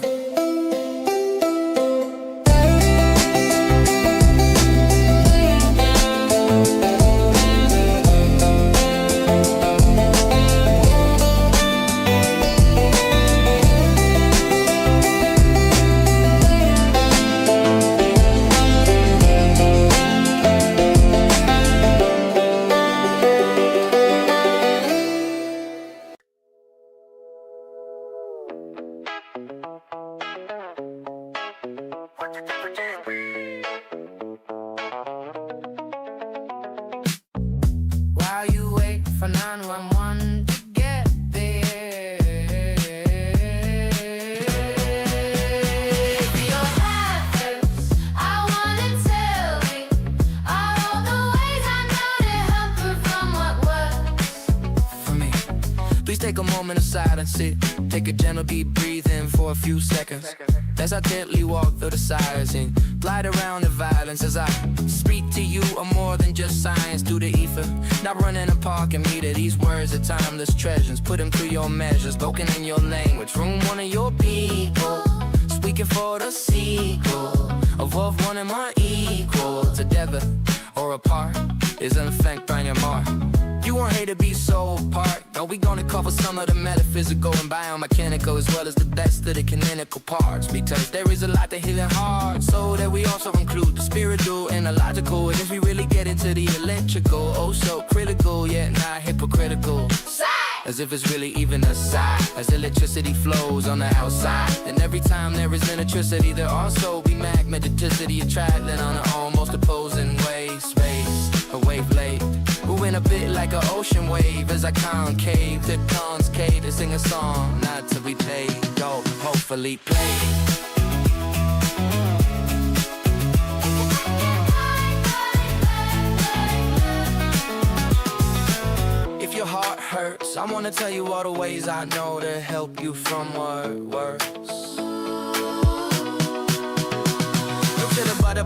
While you wait for 911 to get there, if your heart hurts, I wanna tell you all the ways I know to help Please take a moment of silence, take a gentle deep breathe in for a few seconds. As I gently walk through the silence and glide around the violence as I speak to you are more than just science through the ether. Not run in a park and meter, these words are timeless treasures. Put them through your measures, spoken in your language. Room one of your people, speaking for the sequel of what one of my equal. Together or apart is unaffected by your mark. You weren't here to be so apart. No, we gonna cover some of the metaphysical and biomechanical as well as the best of the canonical parts. Because there is a lot to healing heart, so that we also include the spiritual and the logical. And if we really get into the electrical, oh so critical yet not hypocritical. As if it's really even a side, as electricity flows on the outside. And every time there is electricity, there also be magneticity attracting on the almost opposing waves. Space, a wavelength, moving a bit like an ocean wave as I concave to concave to sing a song not to be played, though hopefully played. If your heart hurts, I wanna tell you all the ways I know to help you from worse.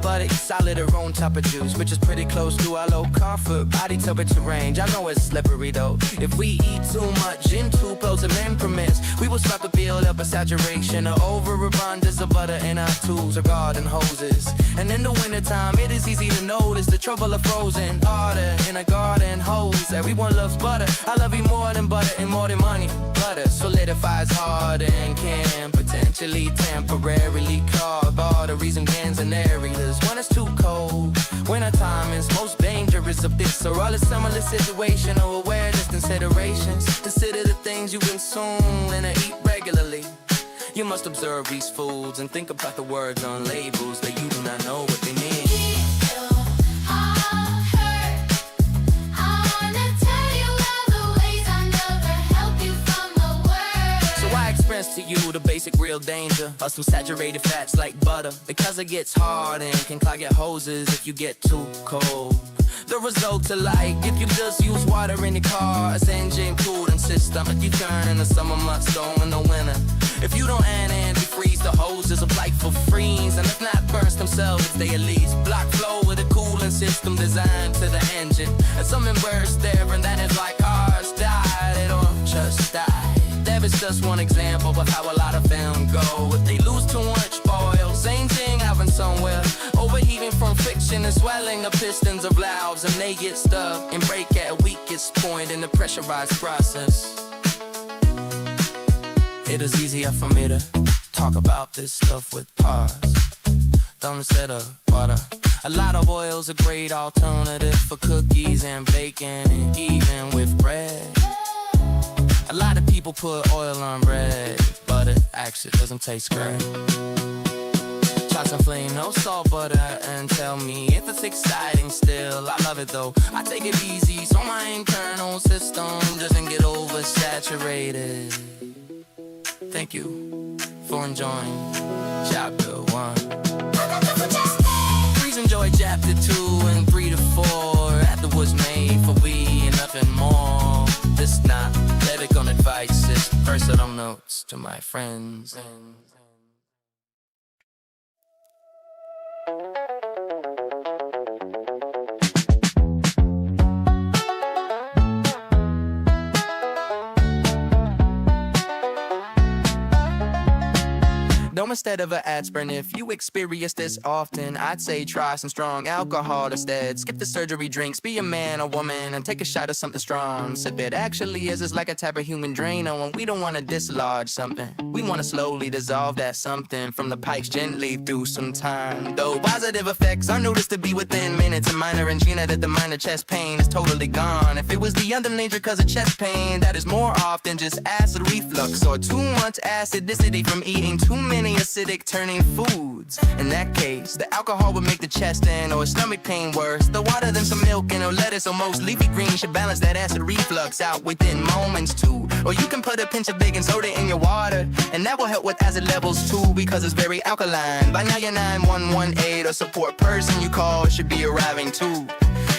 Butter, solid or own type of juice, which is pretty close to our low comfort body temperature range. I know it's slippery though. If we eat too much in too close of increments, we will start to build up a saturation or overabundance of butter in our tubes or garden hoses. And in the wintertime, it is easy to notice the trouble of frozen water in a garden hose. Everyone loves butter. I love you more than butter and more than money. Butter solidifies hard and can potentially temporarily clog arteries and glands and areas when it's too cold. Winter time is most dangerous of this or all a similar situation or awareness considerations. Consider the things you consume and eat regularly. You must observe these foods and think about the words on labels that you do not know what they mean. To you the basic real danger of some saturated fats like butter, because it gets hard and can clog your hoses if you get too cold. The results are like if you just use water in your car's engine cooling system, if you turn in the summer months, go in the winter. If you don't antifreeze the hoses of life for freeze, and if not burst themselves, they at least block flow with a cooling system designed to the engine. And some burst there and that is like cars die, they don't just die. There is just one example of how a lot of them go. If they lose too much oil, same thing happens somewhere. Overheating from friction and swelling of pistons of valves, and they get stuck and break at a weakest point in the pressurized process. It is easier for me to talk about this stuff with pause. Don't instead of water. A lot of oil's a great alternative for cookies and bacon and even with bread. A lot of people put oil on bread, but it actually doesn't taste great. Try some plain no salt butter and tell me if it's exciting still. I love it though, I take it easy so my internal system doesn't get oversaturated. Thank you for enjoying chapter 1. Please enjoy chapter 2 and 3 to 4. After was made for we and nothing more. This not lyric on advice, it's personal notes to my friends. Dome instead of an aspirin. If you experience this often, I'd say try some strong alcohol instead. Skip the surgery drinks, be a man or woman, and take a shot of something strong. Sip it actually is it's like a type of human drain on when we don't want to dislodge something. We want to slowly dissolve that something from the pipes gently through some time. Though positive effects are noticed to be within minutes, and minor angina that the minor chest pain is totally gone. If it was the other nature cause of chest pain, that is more often just acid reflux or too much acidicity from eating too many acidic turning foods. In that case, the alcohol would make the chest in or stomach pain worse. The water then some milk and or lettuce or most leafy greens should balance that acid reflux out within moments too. Or you can put a pinch of baking soda in your water, and that will help with acid levels too, because it's very alkaline. By now your 9118 or support person you call should be arriving too.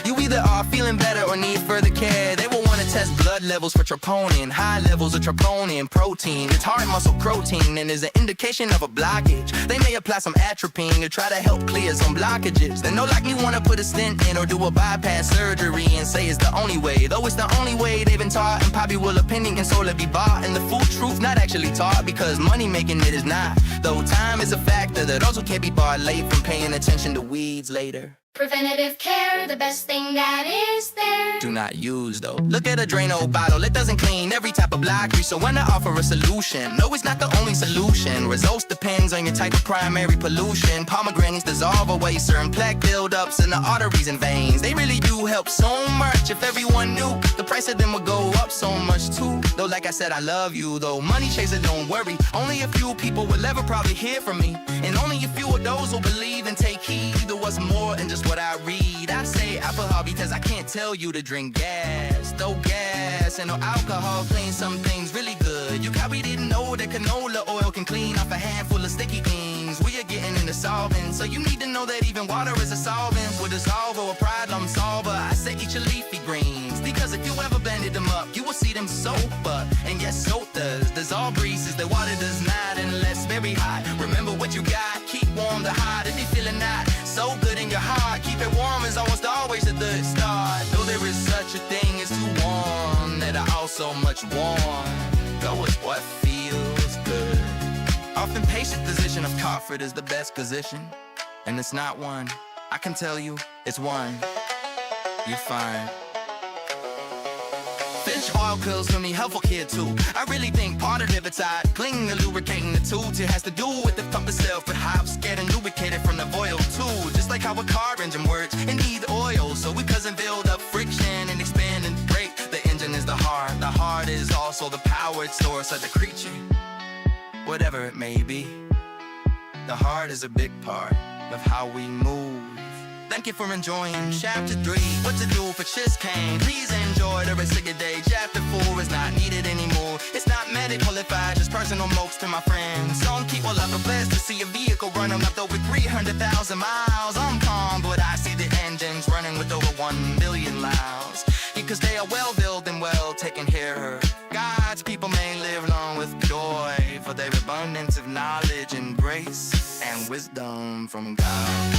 You either are feeling better or need further care. They will want to test blood levels for troponin. High levels of troponin protein. It's heart muscle protein and is an indication of a blockage. They may apply some atropine to try to help clear some blockages. They no like me wanna put a stent in or do a bypass surgery and say it's the only way. Though it's the only way they've been taught, and popular opinion can solely be bought, and the full truth not actually taught, because money making it is not. Though time is a factor that also can't be barred late from paying attention to weeds later. Preventative care, the best thing that is there. Do not use though. Look at a Drano bottle, it doesn't clean every type of blockage. So when I offer a solution, no, it's not the only solution. Results depends on your type of primary pollution. Pomegranates dissolve away certain plaque buildups in the arteries and veins. They really do help so much. If everyone knew, the price of them would go up so much too. Though like I said, I love you though. Money chaser, don't worry. Only a few people will ever probably hear from me, and only a few of those will believe and take heed to what's more than just what I read. I say alcohol because I can't tell you to drink gas. Though gas and no alcohol cleans some things really good. You probably didn't know that canola oil can clean off a handful of sticky things. We are getting into solving, so you need to know that even water is a solvent. With a solver, a problem solver. I say eat your leafy greens, because if you ever blended them up, you will see them sober. And yes, soap does dissolve greases that water does not, unless very hot. Remember what you got, keep warm the hot. If you feeling not so good in your heart, keep it warm is almost always a good start. Though there is such a thing as too warm, that I also much warm. Go with what feels good. Often patient position of comfort is the best position, and it's not one. I can tell you, it's one. You're fine. Fish oil pills for me, helpful kid too. I really think part of it's cleaning and lubricating the tubes. It has to do with the pump itself. It hops, getting lubricated from the oil too. Just like how a car engine works, it needs oil, so it doesn't build up friction and expand and break. The engine is the heart. The heart is also the power it stores of the creature. Whatever it may be, the heart is a big part of how we move. Thank you for enjoying Chapter 3, what to do for chest pain. Please enjoy the rest of your day. Chapter 4 is not needed anymore. It's not medical if I just personal notes to my friends. Some people are blessed to see a vehicle running up over 300,000 miles. I'm calm, but I see the engines running with over 1 billion miles. Because they are well built and well taken care of. God's people may live long with joy, for their abundance of knowledge and grace and wisdom from God.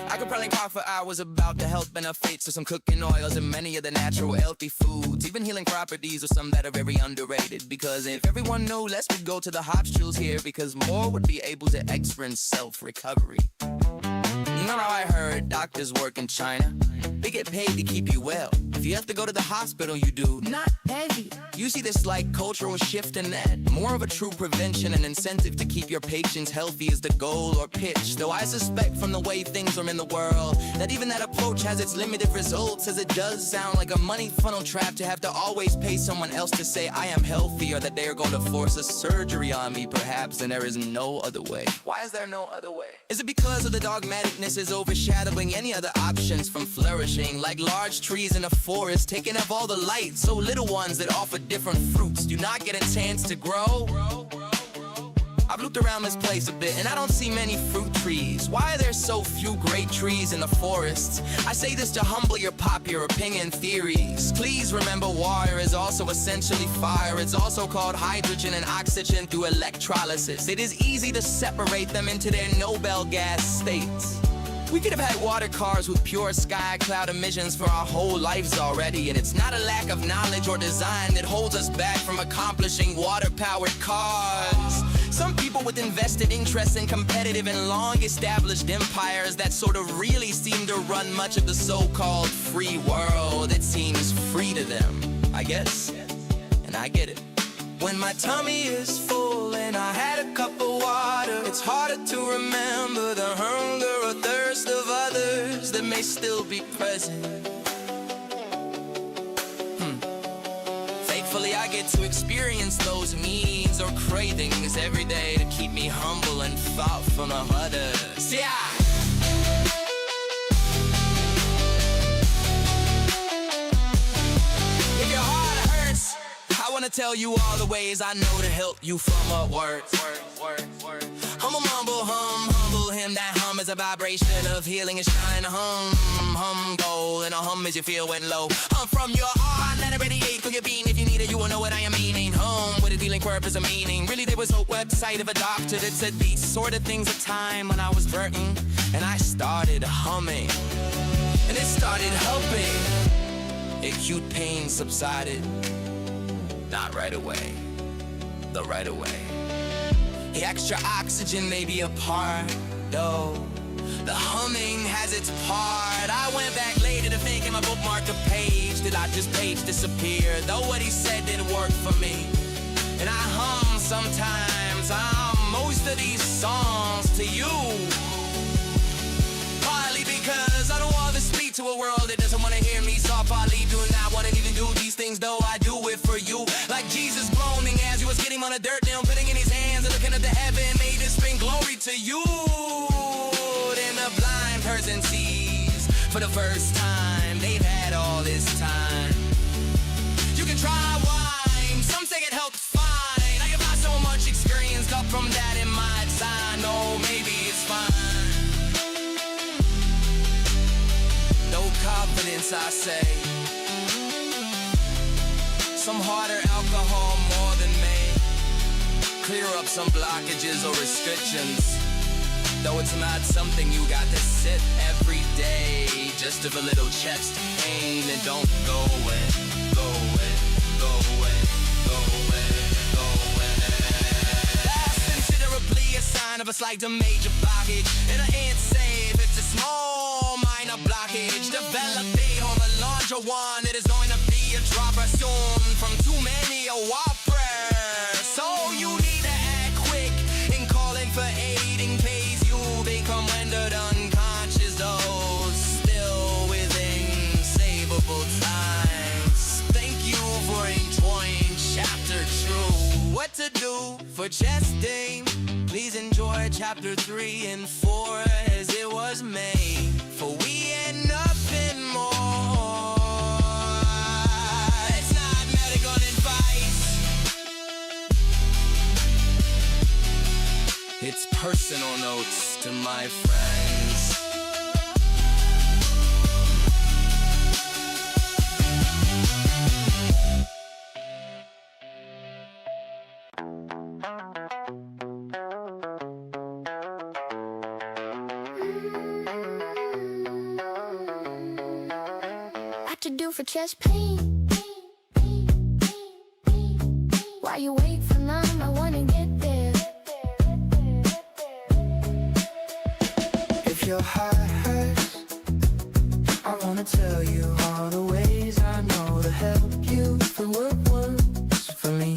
I could probably talk for hours about the health benefits of some cooking oils and many of the natural healthy foods, even healing properties of some that are very underrated. Because if everyone knew, less would go to the hospitals here, because more would be able to experience self-recovery. You know how I heard doctors work in China? They get paid to keep you well. If you have to go to the hospital, you do. Not heavy. You see this like cultural shift in that. More of a true prevention and incentive to keep your patients healthy is the goal or pitch. Though I suspect from the way things are in the world, that even that approach has its limited results, as it does sound like a money funnel trap to have to always pay someone else to say I am healthy, or that they are going to force a surgery on me perhaps, and there is no other way. Why is there no other way? Is it because of the dogmaticness is overshadowing any other options from flourishing, like large trees in a forest taking up all the light, so little ones that offer different fruits do not get a chance to grow? I've looked around this place a bit and I don't see many fruit trees. Why are there so few great trees in the forests? I say this to humble your popular opinion theories. Please remember, water is also essentially fire. It's also called hydrogen and oxygen through electrolysis. It is easy to separate them into their Nobel gas states. We could have had water cars with pure sky cloud emissions for our whole lives already, and it's not a lack of knowledge or design that holds us back from accomplishing water-powered cars. Some people with invested interests in competitive and long-established empires that sort of really seem to run much of the so-called free world. It seems free to them, I guess, and I get it. When my tummy is full and I had a cup of water, it's harder to remember the hunger or thirst of others that may still be present. Thankfully I get to experience those needs or cravings every day to keep me humble and thought from the others. Yeah. If your heart hurts, I wanna tell you all the ways I know to help you from a word. Humble, mumble, humble him. That hum is a vibration of healing and shine. Hum, go, and a hum as you feel when low. Hum from your heart, let it radiate through your being. If you need it, you will know what I am meaning. Hum with a dealing purpose and meaning. Really, there was a website of a doctor that said these sort of things a time when I was hurting, and I started humming, and it started helping. Acute pain subsided, not right away, the right away. The extra oxygen may be a part, though the humming has its part. I went back later to think, and I bookmarked a page. Did I just page disappear? Though what he said didn't work for me, and I hum sometimes. I hum most of these songs to you, partly because I don't want to speak to a world that doesn't want to hear me. So partly do not want to even do these things, though I do it for you. Like Jesus groaning as he was getting on the dirt, down putting in his hands and looking up to heaven, made it spring glory to you. Then the blind person sees for the first time. They've had all this time. You can try wine, some say it helps fine. I have not so much experience, cut from that in my time. No, maybe it's fine. No confidence, I say. Some harder alcohol more than me. Clear up some blockages or restrictions. Though it's not something you got to sit every day. Just of a little chest pain and don't go away, go away, go away, go away, go away. That's considerably a sign of a slight to major blockage. And I ain't safe, it's a small minor blockage. Developing on the larger one, it is going to be a dropper soon from too many a whopper. So you need to act quick in calling for aid in case you become rendered unconscious, though still within savable times. Thank you for enjoying chapter 2. What to do for chesting? Please enjoy chapter 3 and 4 as it was made. For we ain't nothing more. It's not medical advice. It's personal notes to my friends. What to do for chest pain? While you wait for them, I wanna get there. If your heart hurts, I wanna tell you all the ways I know to help you through what works for me.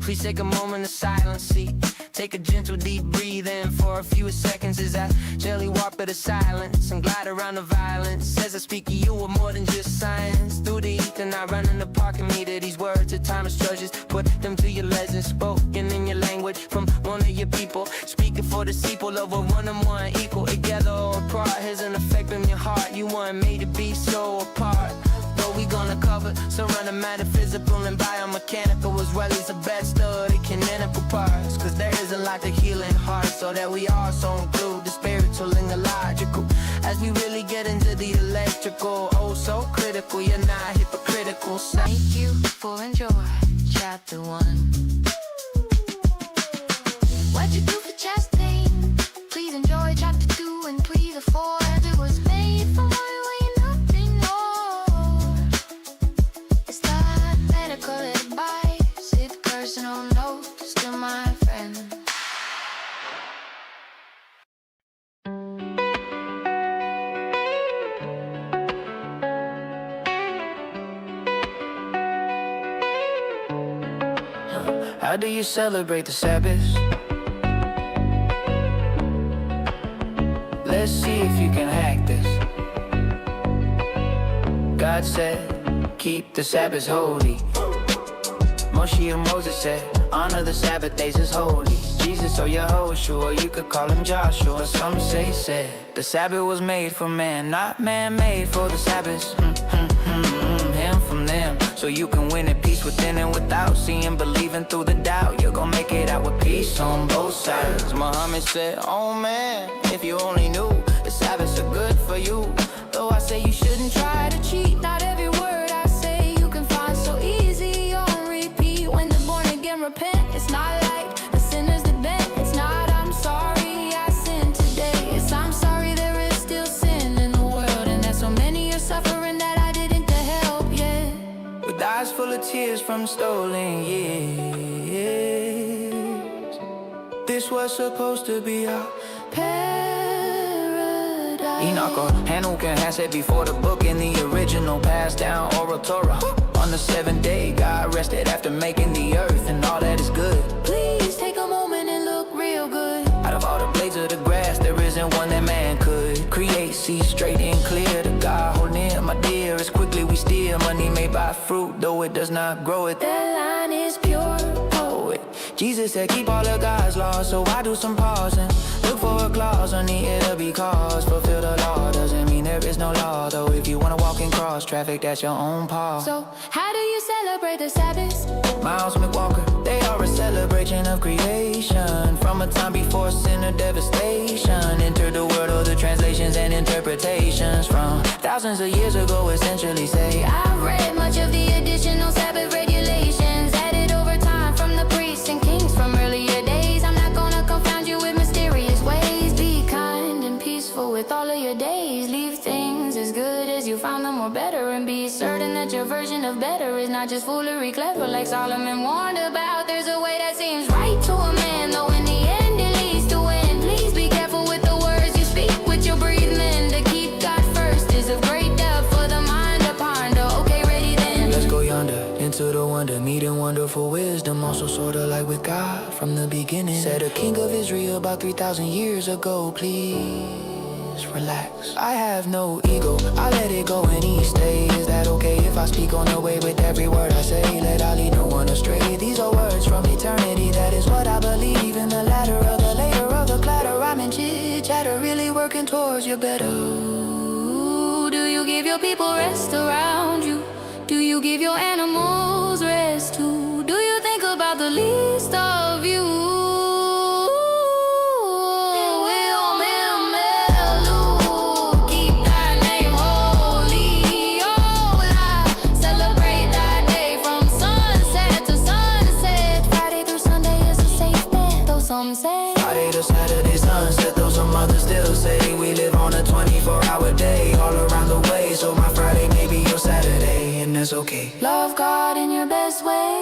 Please take a moment of silence, see. Take a gentle deep breathe in for a few seconds as I gently walk through the silence and glide around the violence. As I speak to you, are more than just science. Through the ether, I run in the park and meter these words of timeless treasures. Put them to your legends, spoken in your language from one of your people. Speaking for the people of a one-on-one, equal together or apart. Here's an effect on your heart. You weren't made to be so apart. But we gonna cover surrounding metaphysical and biomechanical, as well as the best of the canonical parts. Cause there is a lot to healing hearts, so that we also include the spiritual and the logical. As we really get into the electrical, oh so critical, you're not hypocritical. Thank you for enjoying chapter 1. What you do for chest pain? Please enjoy chapter 2 and 3 to 4 as it was made for one way, nothing more. It's not medical advice, it's personal notes to my friend. How do you celebrate the Sabbath? Let's see if you can hack this. God said, keep the Sabbath holy. Moshe and Moses said, honor the Sabbath days as holy. Jesus or Yehoshua, you could call him Joshua. Some say said the Sabbath was made for man, not man made for the Sabbath. Him from them, so you can win at peace within and without. Seeing, believing through the doubt, you're gonna make it out with peace on both sides. Muhammad said, oh man, if you only knew the Sabbaths are good for you. Though I say you shouldn't try to cheat, not every word I say you can find so easy on repeat. When the born again repent, it's not like the sinners that bent. It's not I'm sorry I sinned today, it's I'm sorry there is still sin in the world, and that so many are suffering that I didn't to help yet. With eyes full of tears from stolen years, this was supposed to be our paradise. Enoch or Hanuk had said before the book in the original passed down oral Torah. On the seventh day, God rested after making the earth, and all that is good. Please take a moment and look real good. Out of all the blades of the grass, there isn't one that man could create. See straight and clear to God, hold near, my dear. As quickly we steal money made by fruit, though it does not grow it. That line is pure poet. Jesus said keep all of God's laws, so I do some pausing. Look for a clause on the it'll be cause. Fulfill the law doesn't mean there is no law, though. If you wanna walk in cross traffic, that's your own paw. So how do you celebrate the Sabbath? Miles McWalker, they are a celebration of creation. From a time before sin or devastation entered the world of the translations and interpretations. From thousands of years ago essentially say I've read much of the additional Sabbath regulations added over time from the priests and kings from earlier days. I'm not gonna confound you with mysterious ways. Be kind and peaceful with all of your days. Leave things as good as you found them or better, and be certain that your version of better is not just foolery clever like Solomon warned about. There's a way that seems right to a man, though in the end it leads to win. Please be careful with the words you speak with your breathing. To keep God first is of great depth for the mind to ponder. Okay, ready then? Let's go yonder into the wonder, meeting wonderful wisdom. Also sorta like with God from the beginning. Said a king of Israel about 3,000 years ago, please relax. I have no ego, I let it go and he stay. Is that okay if I speak on the way with every word I say? Let I lead no one astray. These are words from eternity, that is what I believe. In the latter of the later of the clatter, I'm in chit chatter, really working towards your better. Do you give your people rest around you? Do you give your animals rest too? Do you think about the least of you? Friday to Saturday sunset, though some others still say we live on a 24-hour day all around the way. So my Friday may be your Saturday, and that's okay. Love God in your best way.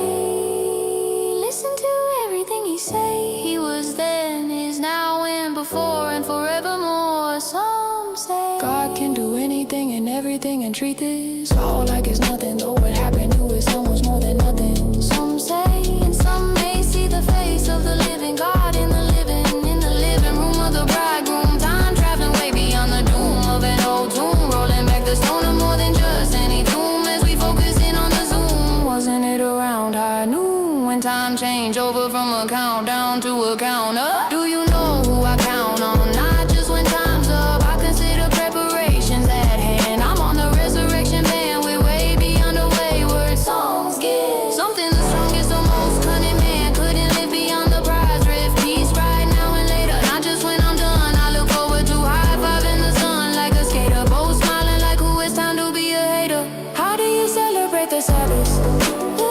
Listen to everything he say. He was then, is now, and before, and forevermore. Some say God can do anything and everything and treat this all like it's nothing, though what happened to his son was more than nothing. Some say, and some may see the face of the living God in the living room of the bridegroom. Time traveling way beyond the doom of an old tomb, rolling back the stone of more than just any tomb. As we focus in on the zoom, wasn't it around high noon when time changed over from a countdown to a count up? Do you know who I count on? Not just when time's up, I consider preparations at hand. I'm on the resurrection band, we're way beyond the wayward songs get. Something the strongest, the most cunning man couldn't live beyond the prize rift. Peace right now and later, not just when I'm done. I look forward to high five in the sun like a skater, both smiling like who it's time to be a hater. How do you celebrate the Sabbath? Ooh.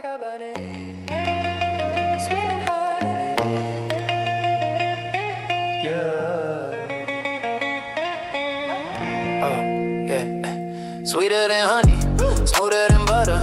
like a bunny. Sweet and hot. Yeah. Oh, yeah. Sweeter than honey, smoother than butter.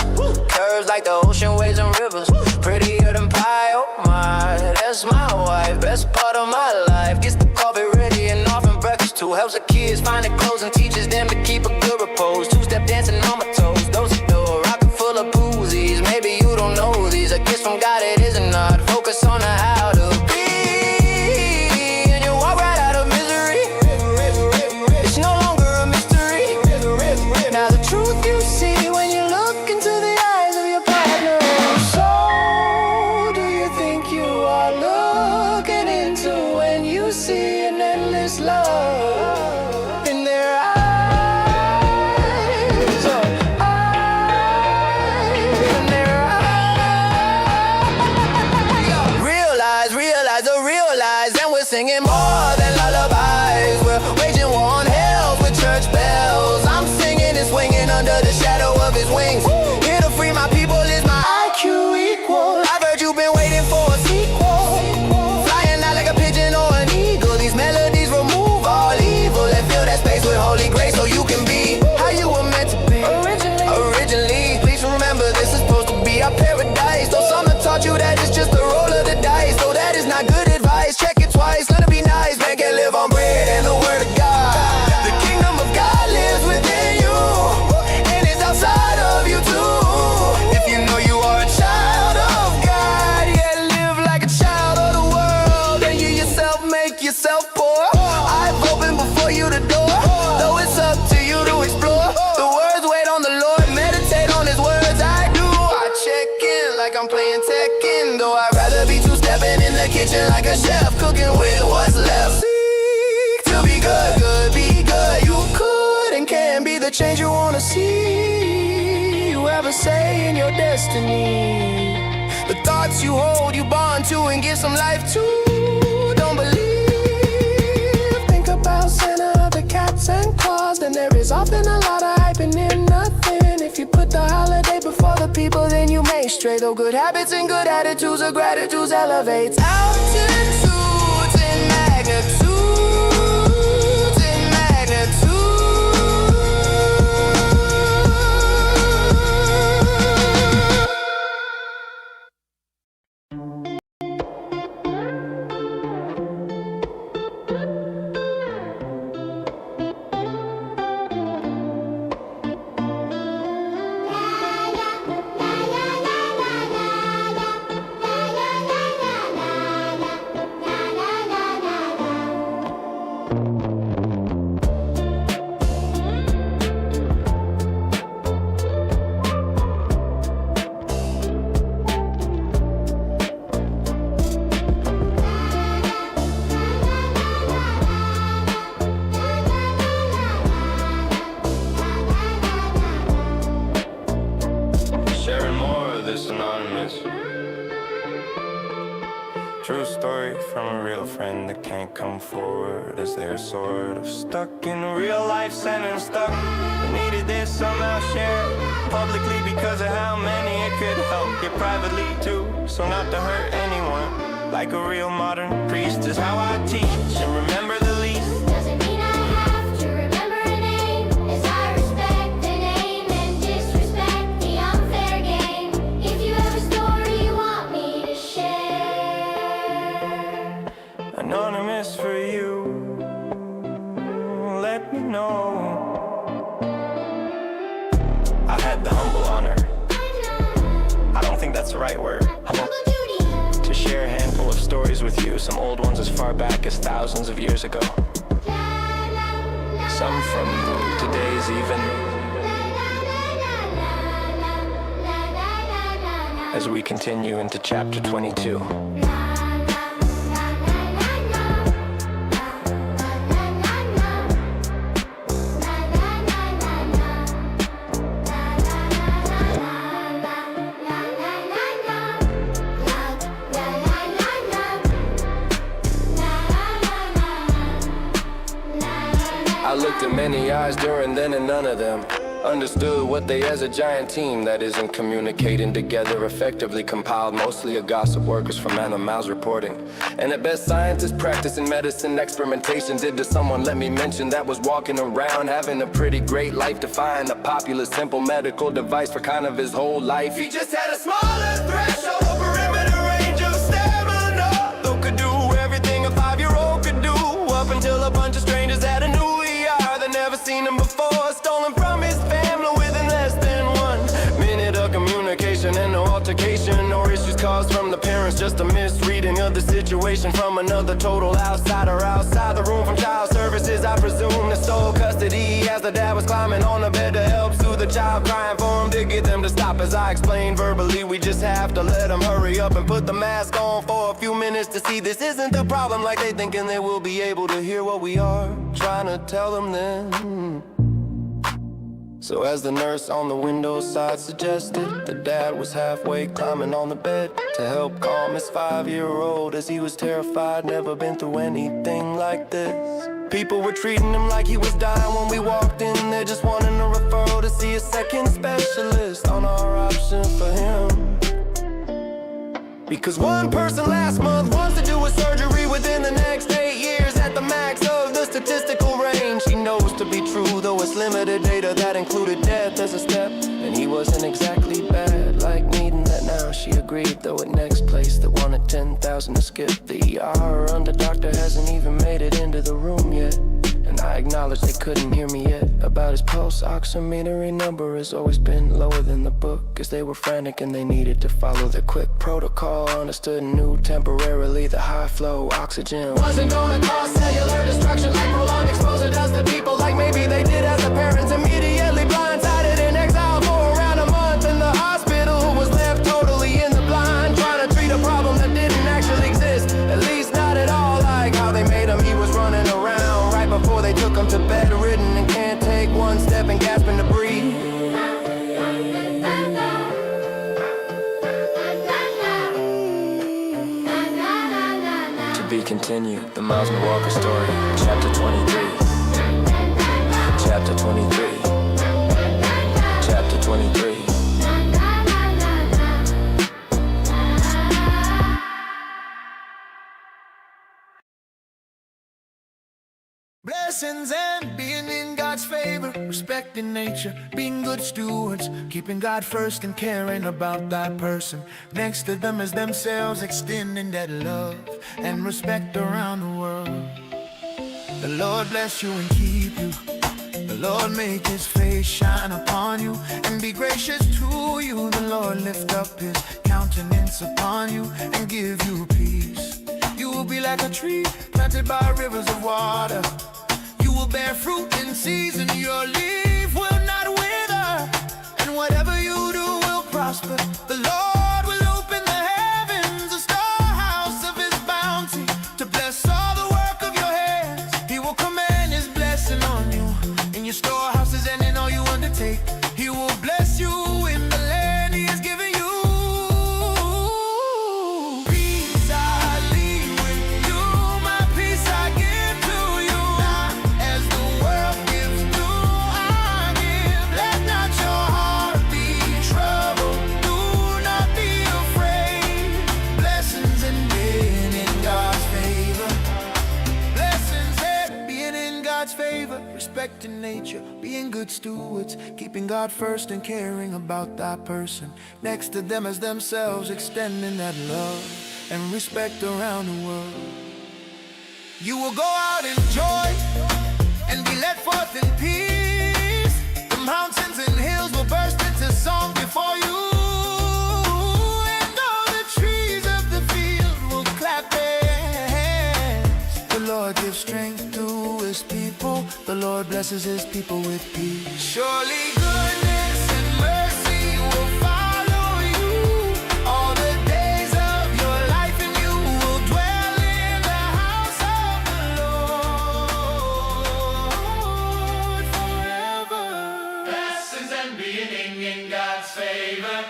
Curves like the ocean waves and rivers. Prettier than pie, oh my. That's my wife, best part of my life. Gets the coffee ready and often breakfast too. Helps the kids find their clothes and teaches them to keep a good repose. Two-step dancing on my toes, those adore. Rockin' full of boozies, maybe you don't know these. A gift from God, it is not. Focus on the how to be, and you walk right out of misery. It's no longer a mystery. Now the truth you see when you look into the eyes of your partner. So do you think you are looking into when you see an endless love in their eyes? Oh, in their eyes. Realize, realize, oh realize, and we're singing more than lullabies. We're waging war on hells with church bells. I'm singing and swinging under the shadow of his wings. Here to free my people is my IQ equal. I've heard you've been waiting for a sequel. Flying out like a pigeon or an eagle. These melodies remove all evil and fill that space with holy grace so you can be how you were meant to be. Originally, please remember this is supposed to be our paradise. Though some have taught you that it's just a roll of the dice. Though that is not good advice, check it twice, let it be nice. Man can't live on bread and the word of God. The kingdom of God lives within you, and it's outside of you too. If you know you are a child of God, yeah, live like a child of the world. And you yourself make yourself poor. I've opened before you the door, though it's up to you to explore. The words wait on the Lord, meditate on his words. I do, I check in like I'm playing Tekken. Though I'd rather be two-stepping in the kitchen like a chef, cooking with what's left. Seek to be good, good, be good. You could and can be the change you wanna see. You have a say in your destiny. The thoughts you hold, you bond to and give some life to. Don't believe, think about Santa of the cats and claws. Then there is often a lot of hype and in nothing. If you put the holiday before the people, then you may stray. Though good habits and good attitudes or gratitudes elevates altitudes and magnitudes and magnitudes. Sharing more of this anonymous. True story from a real friend that can't come forward as they're sort of stuck in a real life sentence. Stuck, they needed this somehow shared publicly because of how many it could help. Yet privately too, so not to hurt anyone. Like a real modern priest is how I teach and remember the least. Doesn't mean I have to remember a name, as I respect the name and disrespect the unfair game. If you have a story you want me to share, Anonymous for you, let me know. I had the humble honor, I don't think that's the right word, to share a handful of stories with you. Some old ones as far back as thousands of years ago, some from today's even, as we continue into chapter 22. I looked in many eyes during then and none of them Understood what they as a giant team that isn't communicating together effectively, compiled mostly of gossip workers from animals reporting. And at best scientists practicing medicine experimentation. Did to someone let me mention that was walking around having a pretty great life, defying a popular simple medical device for kind of his whole life. He just had a smaller threshold, a perimeter range of stamina, though could do everything a 5-year-old could do, up until a bunch of strangers at a new ER that never seen him before, stolen from his family within less than 1 minute of communication, and no altercation or issues caused from the parents, just a misreading of the situation from another total outsider outside the room from child services. I presume the sole custody as the dad was climbing on the bed to help soothe the child, crying for him to get them to stop. As I explained verbally, we just have to let them hurry up and put the mask on for a few minutes to see this isn't the problem like they thinking they will be able to hear what we are trying to tell them then. So as the nurse on the window side suggested, the dad was halfway climbing on the bed to help calm his 5-year-old as he was terrified, never been through anything like this. People were treating him like he was dying when we walked in there, just wanting a referral to see a second specialist on our option for him. Because one person last month wants to do a surgery within the next 8 years at the max of the statistical range. He knows to be true, though it's limited data that included death as a step. And he wasn't exactly bad, like needing that now. She agreed, though at next place that wanted 10,000 to skip the ER. Under doctor hasn't even made it into the room yet. And I acknowledge they couldn't hear me yet. About his pulse oximetry number has always been lower than the book, cause they were frantic and they needed to follow the quick protocol. Understood and knew temporarily the high flow oxygen wasn't gonna cause cellular destruction like prolonged exposure does to people, like maybe they did as the parents. Immediately blindsided in exile for around a month, and the hospital was left totally in the blind, trying to treat a problem that didn't actually exist, at least not at all like how they made him. He was running around right before they took him to bedridden and can't take one step and gasping to breathe. To be continued, the Miles McWalker story, chapter 23. Chapter 23. Chapter 23. Blessings and being in God's favor, respecting nature, being good stewards, keeping God first and caring about that person next to them as themselves, extending that love and respect around the world. The Lord bless you and keep you. The Lord make his face shine upon you and be gracious to you. The Lord lift up his countenance upon you and give you peace. You will be like a tree planted by rivers of water. You will bear fruit in season. Your leaf will not wither, and whatever you do will prosper. The Lord will open the heavens, a storehouse of his bounty, to bless all the work of your hands. He will command his blessing on you in your storehouses and in all you undertake. He will bless you in the land he has given you. Respecting nature, being good stewards, keeping God first and caring about that person next to them as themselves, extending that love and respect around the world. You will go out in joy and be led forth in peace. The mountains and hills will burst into song before you, and all the trees of the field will clap their hands. The Lord gives strength to his people. The Lord blesses his people with peace. Surely goodness and mercy will follow you all the days of your life, and you will dwell in the house of the Lord forever. Blessings and being in God's favor.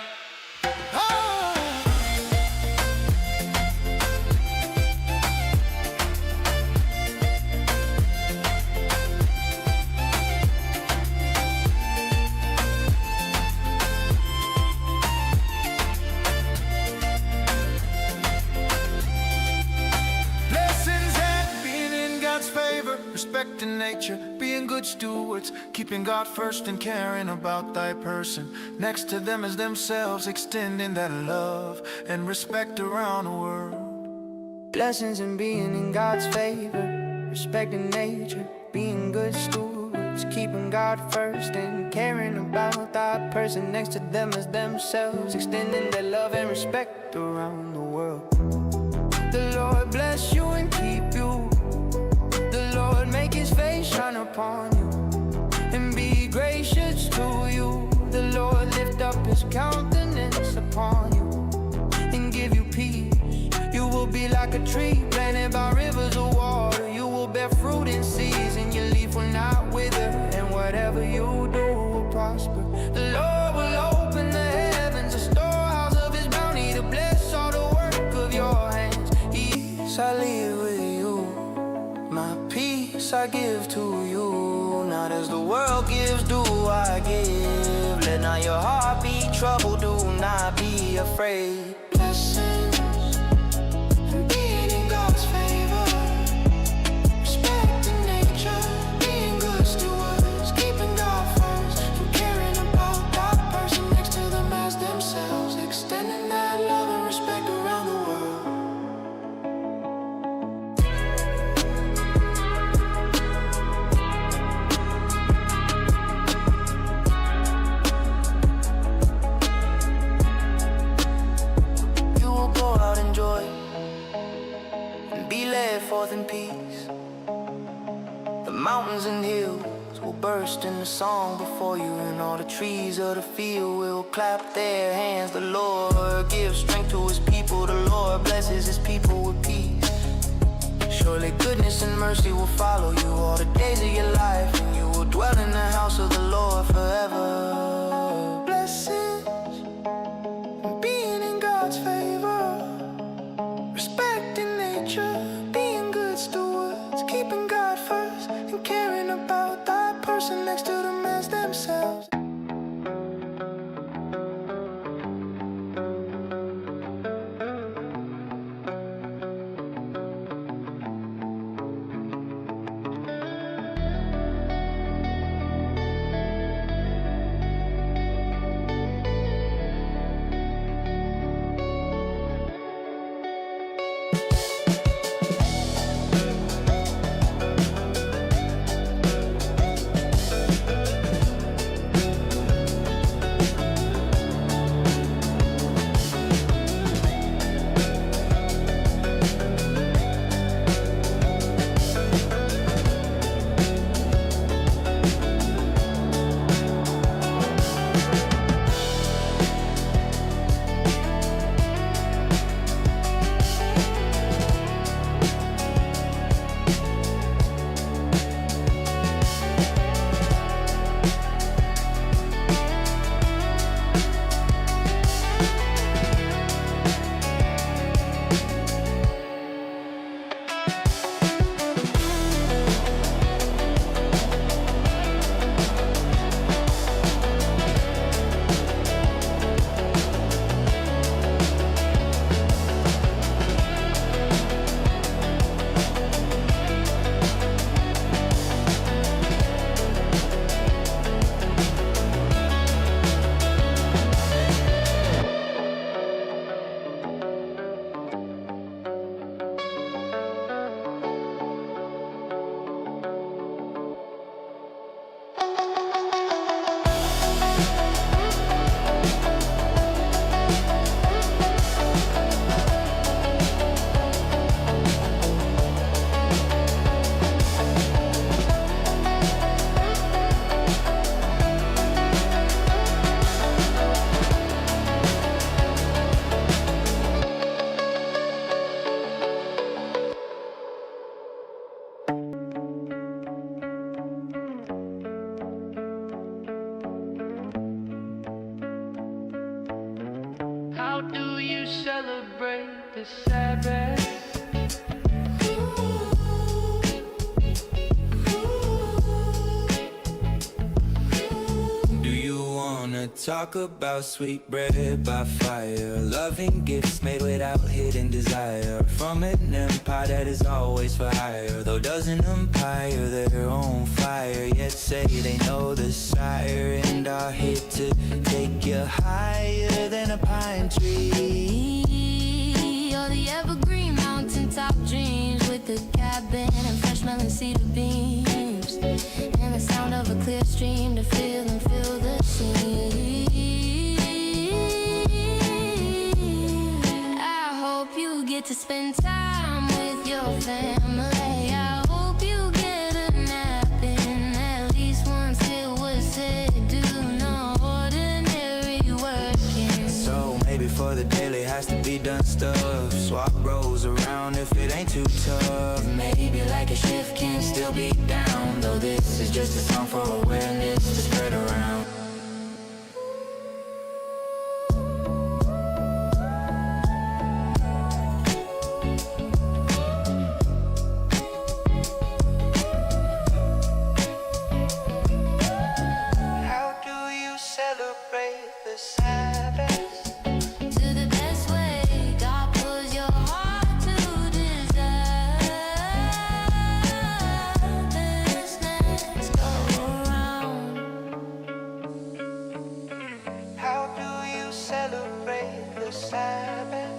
nature, being good stewards, keeping God first and caring about thy person next to them as themselves, extending that love and respect around the world. Blessings in being in God's favor, respecting nature, being good stewards, keeping God first and caring about that person next to them as themselves, extending their love and respect around the world. The Lord bless you and keep you. The Lord make his face shine upon you and be gracious to you. The Lord lift up his countenance upon you and give you peace. You will be like a tree planted by rivers of water. You will bear fruit in season, your leaf will not wither, and whatever you do will prosper. The Lord will open the heavens, a storehouse of his bounty, to bless all the work of your hands. Peace I leave with you, my peace I give to you. Not as the world gives do I give. Let not your heart be troubled, do not be afraid. Blessings and being in God's favor, respecting nature, being good stewards, keeping God first and caring about that person next to them as themselves, extending that love and respect around the world. Forth in peace. The mountains and hills will burst into song before you, and all the trees of the field will clap their hands. The Lord gives strength to his people. The Lord blesses his people with peace. Surely goodness and mercy will follow you all the days of your life, and you will dwell in the house of the Lord forever. Blessings and being in God's favor, respecting nature, stewards, keeping God first and caring about that person next to them as themselves. celebrate the Sabbath. Do you wanna talk about sweet bread by fire, loving gifts made without hidden desire, from an empire that is always for hire, though doesn't empire their own fire, yet say they know the sire, and are here to take you higher than a pine tree. You're the evergreen mountaintop dreams, with the cabin and fresh melon cedar beams, and the sound of a clear stream to feel and feel the sea. I hope you get to spend time with your family. I hope you get a nap in, at least once it was said, do no ordinary working. So maybe for the daily has to be done stuff, swap roles around if it ain't too tough. Maybe like a shift can still be down, though this is just a song for awareness to spread around. How do you celebrate the Sabbath? To the best way God puts your heart to desire. This next go around. How do you celebrate the Sabbath?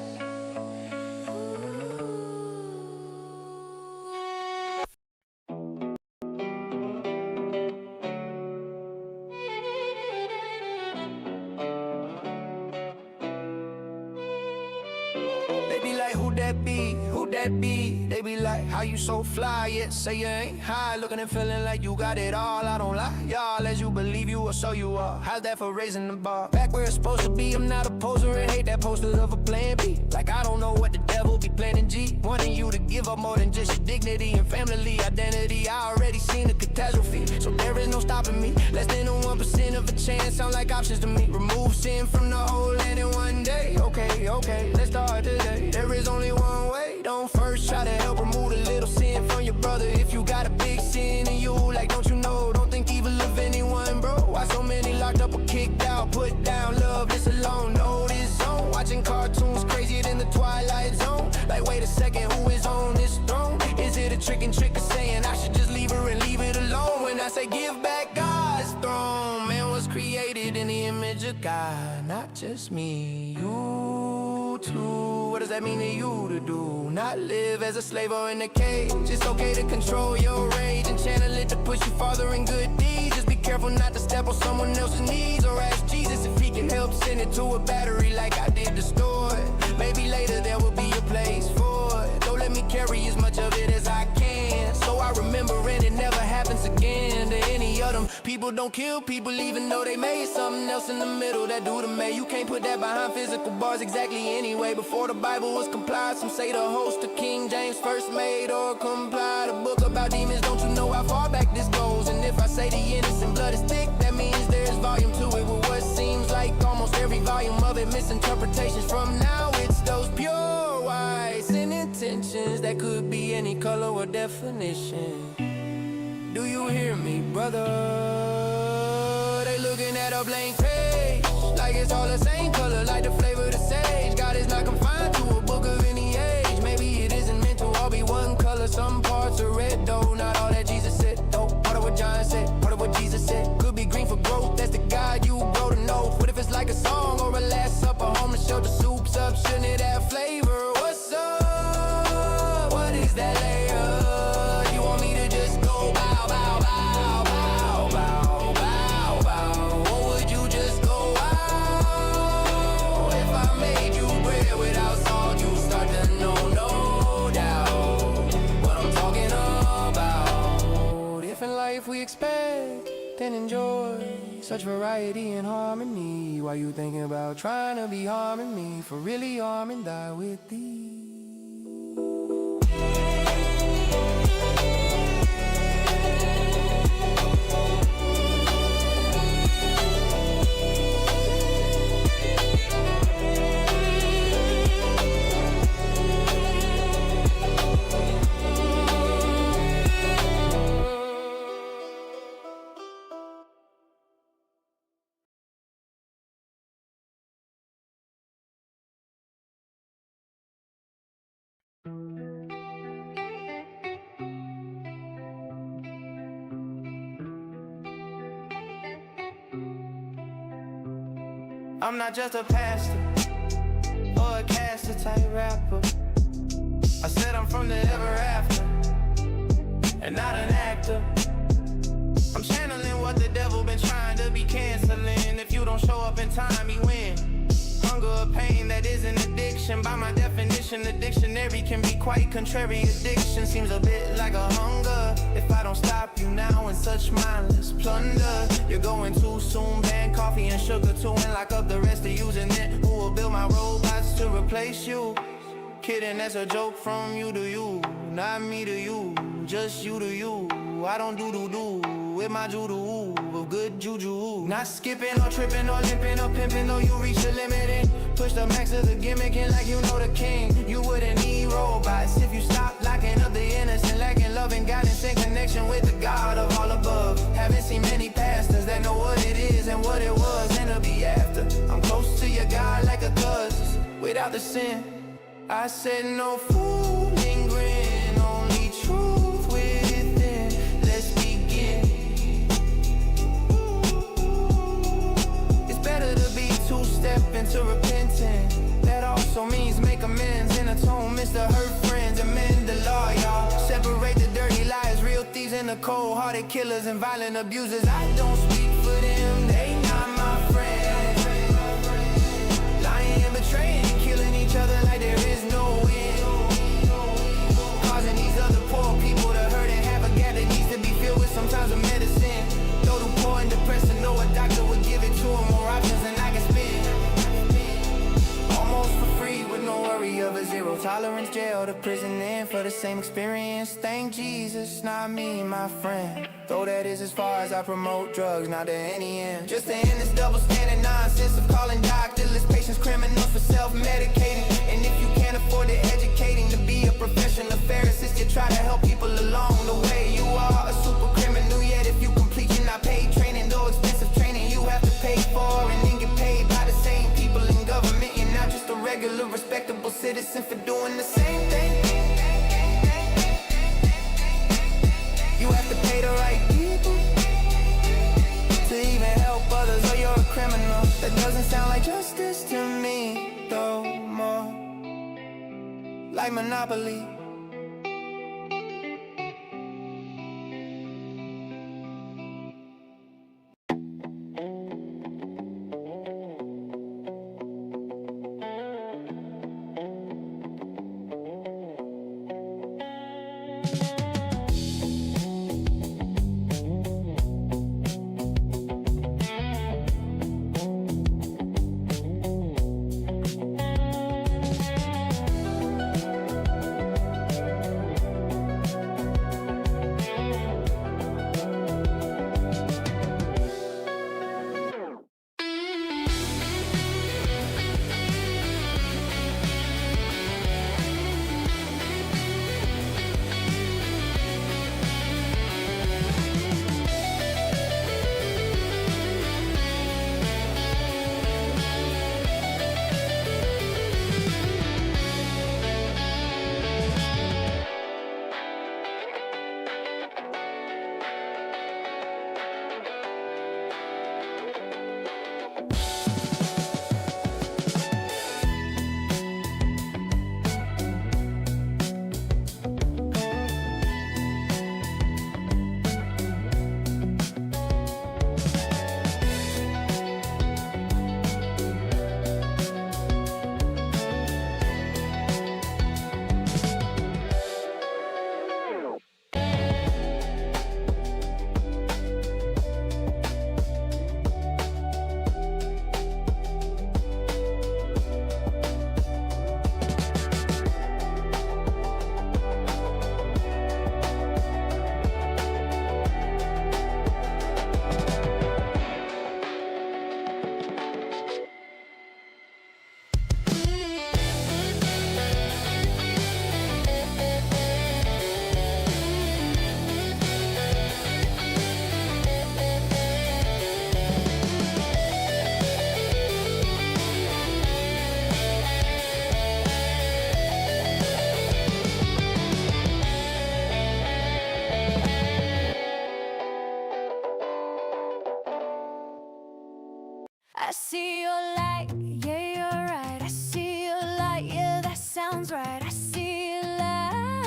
They be like, who that be? Who that be? They be like, how you so fly, yet say you ain't high, looking and feeling like you got it all. I don't lie, y'all, as you believe you or so you are. How's that for raising the bar? Back where it's supposed to be, I'm not a poser and hate that poster of a plan B. Like I don't know what the devil be planning G, wanting you to give up more than just your dignity and family identity. I already seen a catastrophe, so there is no stopping me. Less than a 1% of a chance, sound like options to me. Remove sin from the whole land in one day. Okay, okay, let's start today. There is only one way. Don't first try to help remove a little sin from your brother. If you got a big sin in you, like don't you know? Don't think evil of anyone, bro. Why so many locked up or kicked out? Put down love, this alone, know this zone. Watching cartoons crazier than the Twilight Zone. Like wait a second, who is on this throne? Is it a trick of saying I should just leave her and leave it alone? When I say give back God's throne, man was created in the image of God, not just me, you too. What does that mean to you to do? Not live as a slave or in a cage. It's okay to control your rage and channel it to push you farther in good deeds. Just be careful not to step on someone else's knees, or ask Jesus if he can help send it to a battery like I did the store. Maybe later there will be a place for it. Don't let me carry as much of it as I can, so I remember and it never happens again to any of them. People don't kill people even though they made something else in the middle that do to me. You can't put that behind physical bars exactly anyway. Before the Bible was complied, some say the host of King James first made or complied. A book about demons, don't you know how far back this goes? And if I say the innocent blood is thick, that means there's volume to it. With what seems like almost every volume of it, misinterpretations. From now it's those pure whites and intentions that could be any color or definition. Do you hear me, brother? They looking at a blank page, like it's all the same color, like the flavor of the sage. God is not confined to a book of any age. Maybe it isn't meant to all be one color. Some parts are red, though not all that Jesus said, though. Part of what John said, part of what Jesus said. Could be green for growth, that's the God you grow to know. What if it's like a song or a last supper? Homeless shelter, soup's up, shouldn't it have flavor? What's up? What is that layer? You want me to just go bow, bow, bow, bow, bow, bow, bow? Or would you just go wow? If I made you bread without salt, you start to know, no doubt what I'm talking about. If in life we expect and enjoy such variety and harmony, why you thinking about trying to be harming me, for really harm and die with thee? I'm not just a pastor or a caster type rapper. I said I'm from the ever after and not an actor. I'm channeling what the devil been trying to be canceling. If you don't show up in time, he win. Hunger or pain that is an addiction. By my definition, the dictionary can be quite contrary. Addiction seems a bit like a hunger. If I don't stop you now in such mindless plunder, you're going too soon. Ban coffee and sugar too, and lock up the rest of using it. Who will build my robots to replace you? Kidding, that's a joke from you to you, not me to you, just you to you. I don't do with my judo of good juju. Not skipping or tripping or limping or pimping, though you reach your limit and push the max of the gimmick. And like you know the king, you wouldn't need robots if you stop locking up the innocent, lacking love and guidance and connection with the God of all above. Haven't seen many pastors that know what it is and what it was and to be after. I'm close to your God like a cuz without the sin. I said no fooling grin, only truth within. Let's begin. It's better to be two-step into repenting. That also means make amends and atonements to hurt friends and mend the law, y'all. Separate the dirty liars, real thieves and the cold-hearted killers and violent abusers. I don't speak for them, they not my friends. Lying and betraying and killing each other like there is no end. Causing these other poor people to hurt and have a gap that needs to be filled with some types of medicine. Those who poor and depressed and know a doctor would give it to them more options than I can spend. Almost for free with no worry of a zero tolerance jail to prison in for the same experience. Thank Jesus, not me, my friend. Though that is as far as I promote drugs, not to any end. Just to end this double standard nonsense of calling doctorless patients criminals for self-medicating. And if you can't afford the educating to be a professional therapist, you try to help people along the way. You are a super criminal, yet if you complete, you're not paid training. Though expensive training you have to pay for and then get paid by the same people in government. You're not just a regular, respectable citizen for doing the same thing. You have to pay the right people to even help others, or you're a criminal. That doesn't sound like justice to me, though more like Monopoly. I see your light, yeah, you're right. I see your light, yeah, that sounds right. I see your light.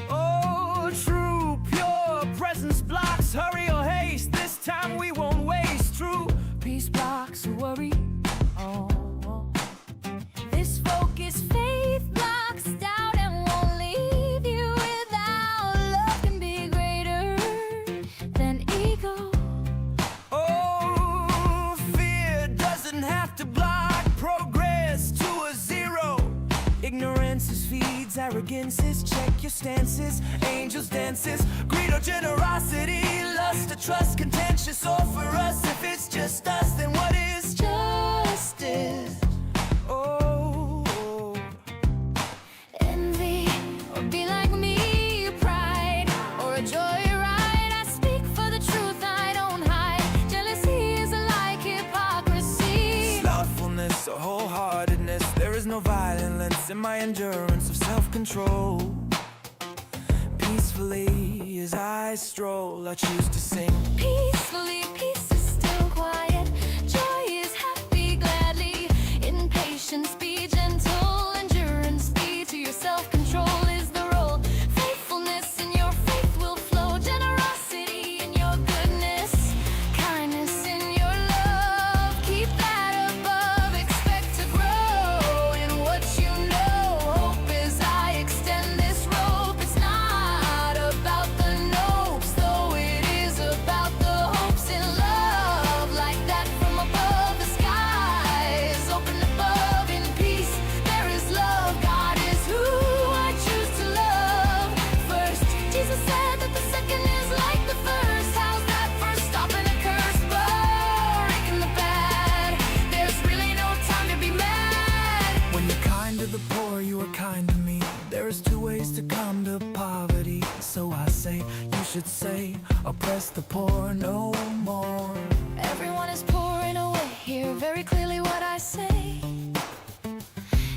Oh, true, pure presence blocks hurry or haste. This time we won't waste. True Peace blocks worry. Oh, this focus, faith blocks doubt and won't leave you without love. Can be greater than ego. Oh, fear doesn't have to block progress to a zero. Ignorance is feeds, arrogance is check your stances. Angels dances, greed or generosity, lust or trust, contentious. Or for us, if it's just us, then what is justice? Oh, Envy, or be like me, pride, or a joyride. I speak for the truth, I don't hide. Jealousy is like hypocrisy. slothfulness or wholeheartedness. There is no violence in my endurance of self-control. Peacefully as I stroll, I choose to sing. Peacefully, peace is still quiet. Joy is happy gladly. Impatience, be gentle. Endurance, be to your self-control is the role. Faithfulness in your faith will flow. Generosity in your goodness. Kindness in your love. Keep that above. Expect to grow in what you know. Hope as I extend this rope. It's not about the nopes, though it is about the hopes in love. Like that from above, the skies open above. In peace, there is love. God is who I choose to love first. Jesus said that the second is like the first. How's that for stopping a curse? Breaking the bad. There's really no time to be mad. When you're kind to the poor, you are kind to me. There's two ways to come to poverty. So I say, you should say, oppress the poor no more. Everyone is pouring away. Hear very clearly what I say.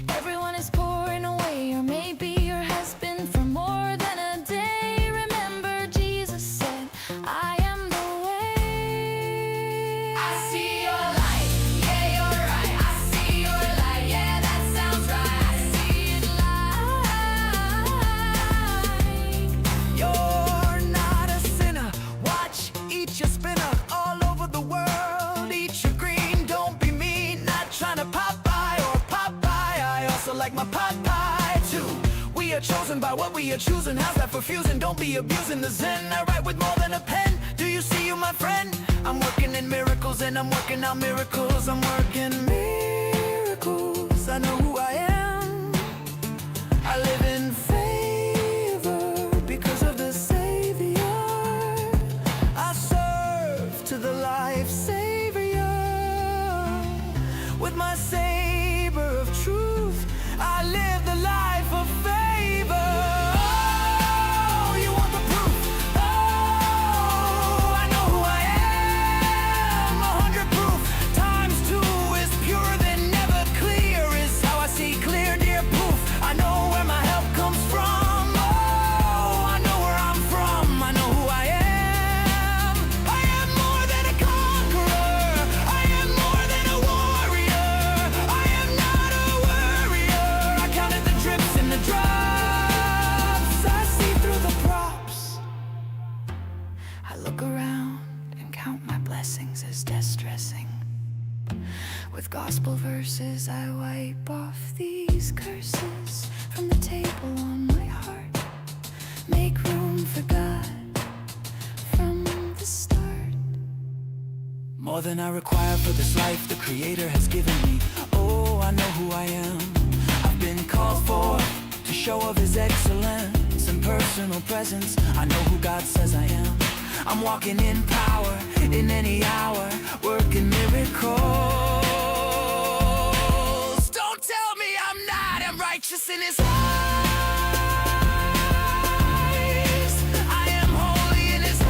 Everyone is pouring away, or maybe your husband for more than a day. Remember, Jesus said, I am the way. I see your light, yeah, you're right. I see your light, yeah, that sounds right. I see it like You're not a sinner. Watch, eat your spinner. All over the world, eat your green. Don't be mean, not trying to pop by or pop by. I also like my pot pie too. We are chosen by what we are choosing. How's that for fusing? Don't be abusing the zen. I write with more than a pen. Do you see you, my friend? I'm working in miracles and I'm working out miracles. I'm working miracles. I know who I am. I live in favor because of the Savior. I serve to the life Savior. With my saber of truth, I live the life of favor. Oh, you want the proof? Oh, I know who I am. 100 proof times 2 is purer than never. Clear is how I see clear, dear proof. I know where my help comes from. Oh, I know where I'm from. I know who I am. I am more than a conqueror. I am more than a warrior. I am not a worrier. I counted the drips and the drops. I see through the props. I look around and count my blessings as distressing. With gospel verses, I wipe off these curses from the table on my heart. Make room for God from the start. More than I require for this life the Creator has given me. Oh, I know who I am. I've been called for to show of His excellence and personal presence. I know who God says I am. I'm walking in power in any hour, working miracles. Don't tell me I'm not. I'm righteous in His eyes. I am holy in His eyes.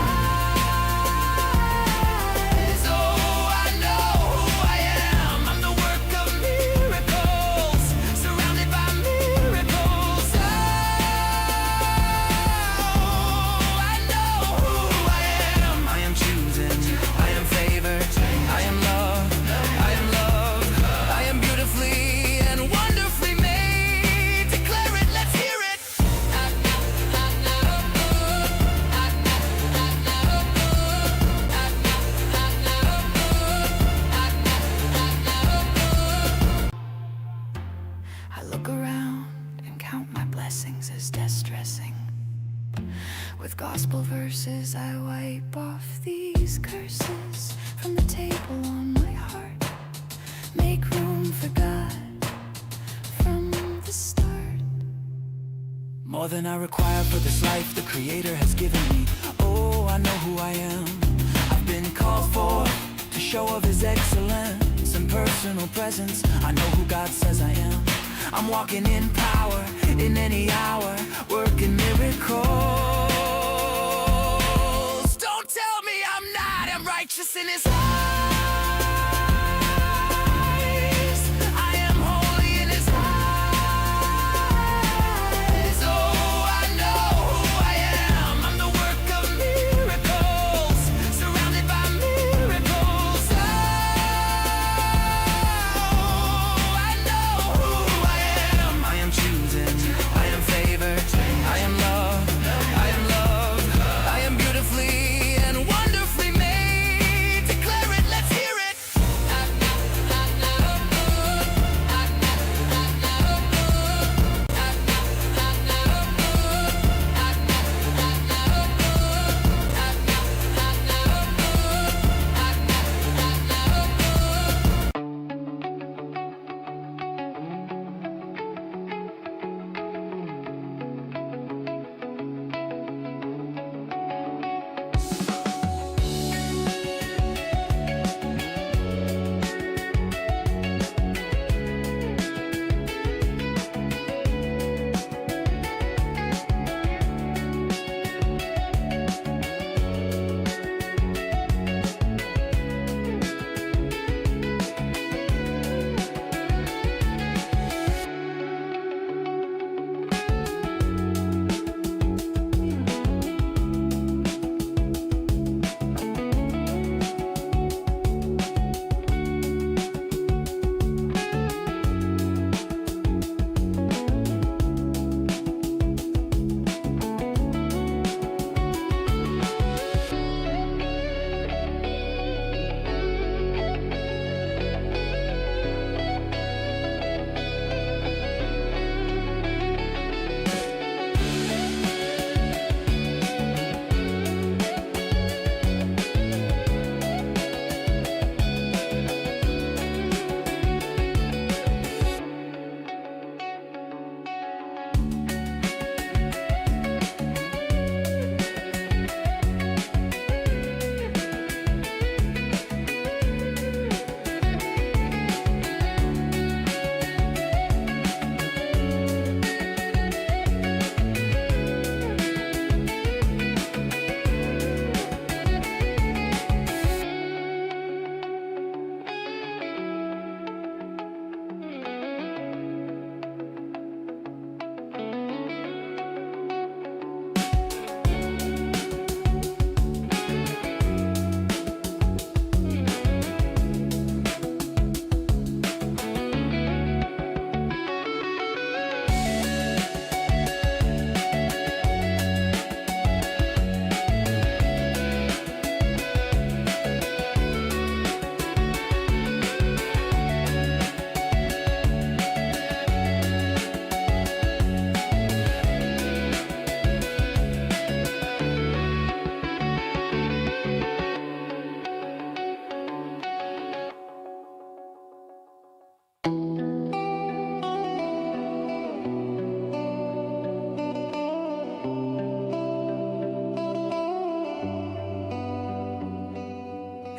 Oh, I know who I am. I'm the work of miracles, surrounded by miracles. Oh, I know who I am. I am chosen. more than I require for this life the Creator has given me. Oh, I know who I am. I've been called for to show of His excellence and personal presence. I know who God says I am. I'm walking in power in any hour, working miracles. Don't tell me I'm not. I'm righteous in His eyes. I am holy in His eyes. Oh, I know who I am. I'm the work of miracles, surrounded by miracles. Oh, I know who I am. I am chosen, I am favored, I am loved, I am loved, I am beautifully and wonderfully made. Declare it, let's hear it.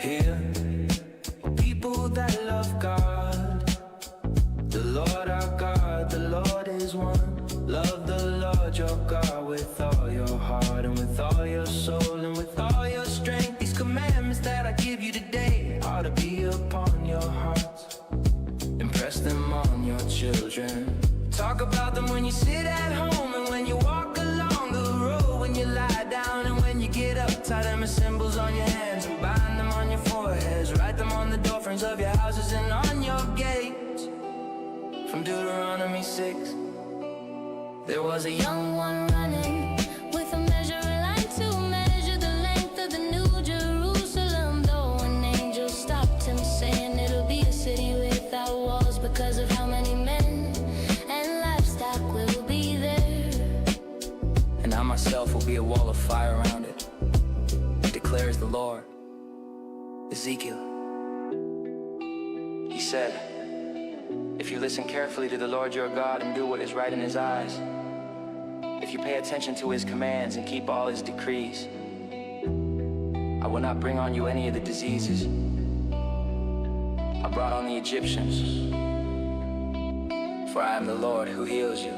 Here, people that love God, the Lord our God, the Lord is one. Love the Lord your God with all your heart and with all your soul and with all your strength. These commandments that I give you today ought to be upon your hearts. Impress them on your children. Talk about them when you sit at home and when you walk along the road, when you lie down and when you get up. Tie them as symbols on your hands and bind them on your foreheads. Write them on the doorframes of your houses and on your gates. From Deuteronomy 6. There was a young one running with a measuring line to measure the length of the New Jerusalem. Though an angel stopped him, saying it'll be a city without walls because of how many men and livestock will be there. And I myself will be a wall of fire around it, declares the Lord. Ezekiel. He said, if you listen carefully to the Lord your God and do what is right in His eyes, if if you pay attention to his commands and keep all his decrees. I will not bring on you any of the diseases I brought on the Egyptians, for I am the Lord who heals you.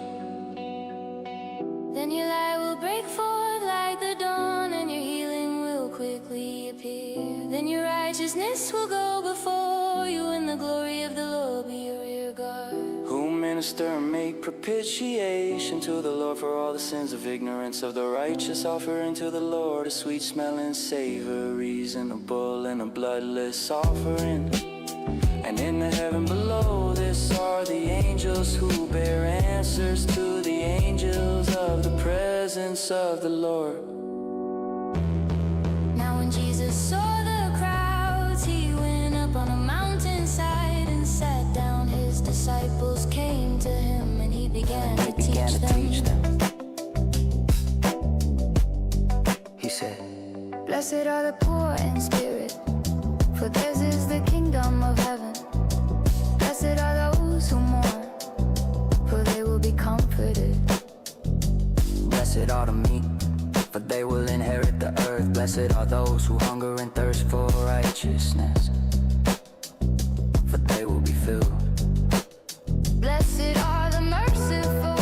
Then your light will break forth like the dawn, and your healing will quickly appear. Then your righteousness will go before you, and the glory of the Lord be your rear guard. Who minister and make propitiation to the Lord for all the sins of ignorance of the righteous, offering to the Lord a sweet smelling savor, reasonable and a bloodless offering. And in the heaven below this are the angels who bear answers to the angels of the presence of the Lord. Now when Jesus saw the crowds, he went up on a mountainside and sat down. His disciples came to him, and he began to teach them. He said, Blessed are the poor in spirit, for theirs is the kingdom of heaven. Blessed are those who mourn, for they will be comforted. blessed are the meek, for they will inherit the earth. Blessed are those who hunger and thirst for righteousness, for they will be filled. Blessed are the merciful,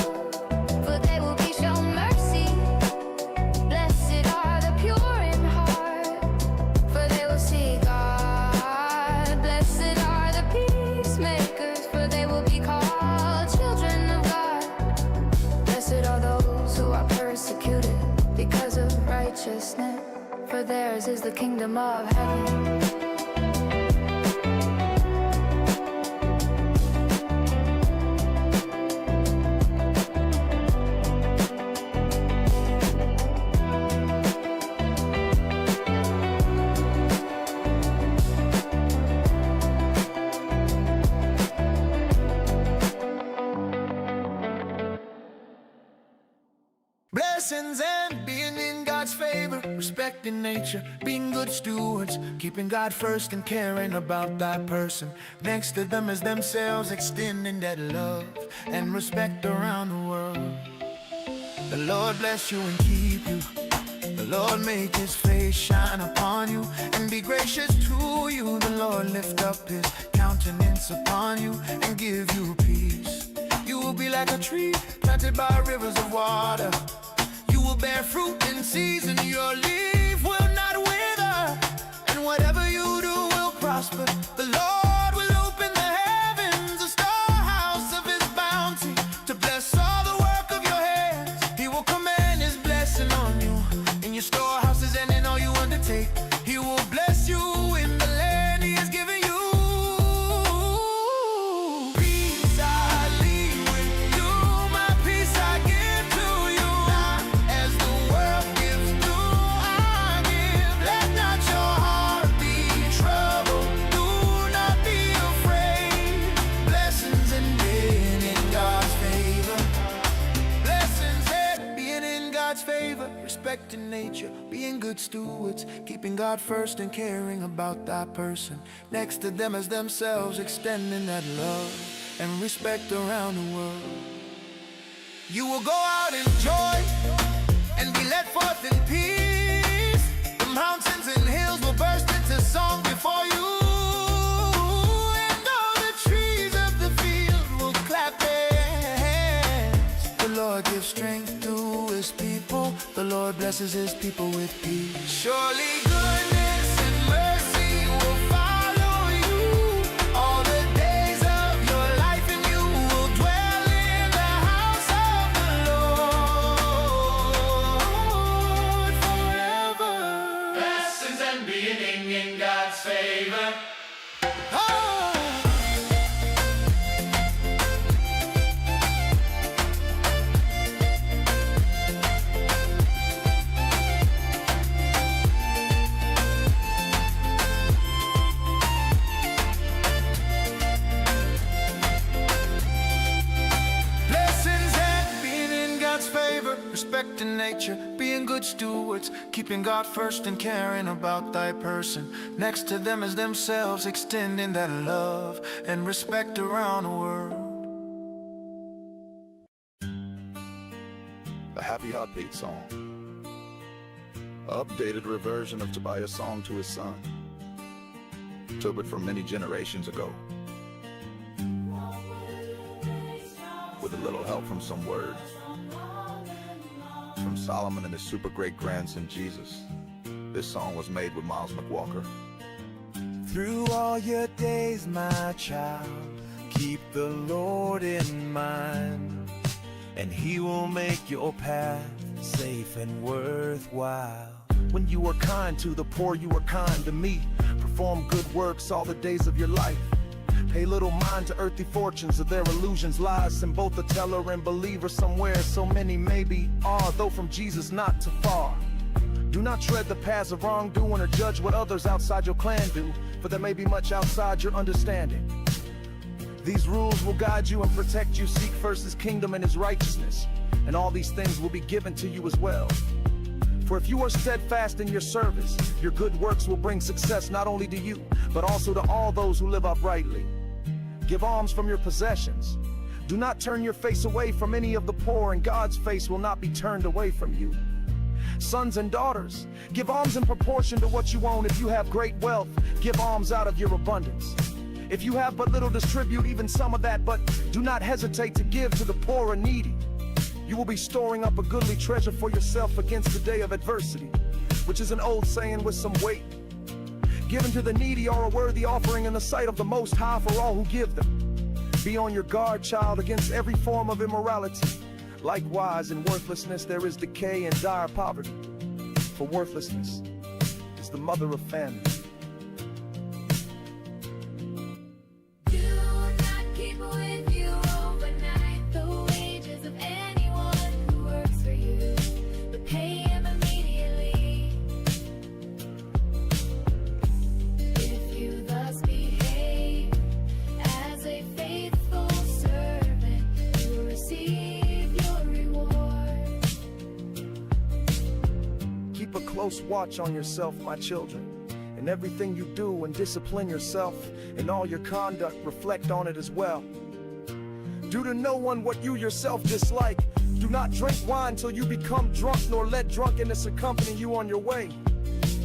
for they will be shown mercy. Blessed are the pure in heart, for they will see God. Blessed are the peacemakers, for they will be called children of God. Blessed are those who are persecuted because of righteousness, for theirs is the kingdom of heaven. Blessings and being in God's favor, respecting nature, being good stewards, keeping God first and caring about that person next to them as themselves, extending that love and respect around the world. The Lord bless you and keep you. The Lord make his face shine upon you and be gracious to you. The Lord lift up his countenance upon you and give you peace. You will be like a tree planted by rivers of water. You will bear fruit in season, your leaf will not wither, and whatever you do will prosper. The Lord will open the heavens, a storehouse of his bounty, to bless all the work of your hands. He will command his blessing on you, in your storehouses and in all you undertake. He will bless you in the land he has given you. Peace I leave with you, my peace I give to you. As the world gives, do I give. Let not your heart be troubled, do not be afraid. Blessings and being in God's favor. Blessings and being in God's favor, respecting nature, being good stewards, keeping God first and caring about that person next to them as themselves, extending that love and respect around the world. You will go out in joy and be led forth in peace. The mountains and hills will burst into song before you, and all the trees of the field will clap their hands. The Lord gives strength to his people. The Lord blesses his people with peace. Surely goodness and mercy will follow you all the days of your life, and you will dwell in the house of the Lord forever. Blessings and being in God's favor. Respecting nature, being good stewards, keeping God first and caring about thy person next to them as themselves, extending that love and respect around the world. The happy upbeat song. Updated reversion of Tobias' song to his son. Took it from many generations ago. With a little help from some words from Solomon and his super great grandson Jesus. This song was made with Miles McWalker. Through all your days, my child, keep the Lord in mind, and He will make your path safe and worthwhile. When you are kind to the poor, you are kind to me. Perform good works all the days of your life. Pay little mind to earthly fortunes, of their illusions lies in both the teller and believer somewhere. So many maybe are, though from Jesus not too far. Do not tread the paths of wrongdoing or judge what others outside your clan do, for there may be much outside your understanding. These rules will guide you and protect you. Seek first His kingdom and His righteousness, and all these things will be given to you as well. For if you are steadfast in your service, your good works will bring success not only to you, but also to all those who live uprightly. Give alms from your possessions. Do not turn your face away from any of the poor, and God's face will not be turned away from you. Sons and daughters, give alms in proportion to what you own. If you have great wealth, give alms out of your abundance. If you have but little, distribute even some of that, but do not hesitate to give to the poor and needy. You will be storing up a goodly treasure for yourself against the day of adversity, which is an old saying with some weight. Given to the needy are a worthy offering in the sight of the Most High for all who give them. Be on your guard, child, against every form of immorality. Likewise, in worthlessness there is decay and dire poverty, for worthlessness is the mother of famine. Do not keep with you overnight the wages of anyone who works for you, but pay him immediately. If you thus behave as a faithful servant, you will receive your reward. Keep a close watch on yourself, my children. In everything you do, and discipline yourself. In all your conduct, reflect on it as well. Do to no one what you yourself dislike. Do not drink wine till you become drunk, nor let drunkenness accompany you on your way.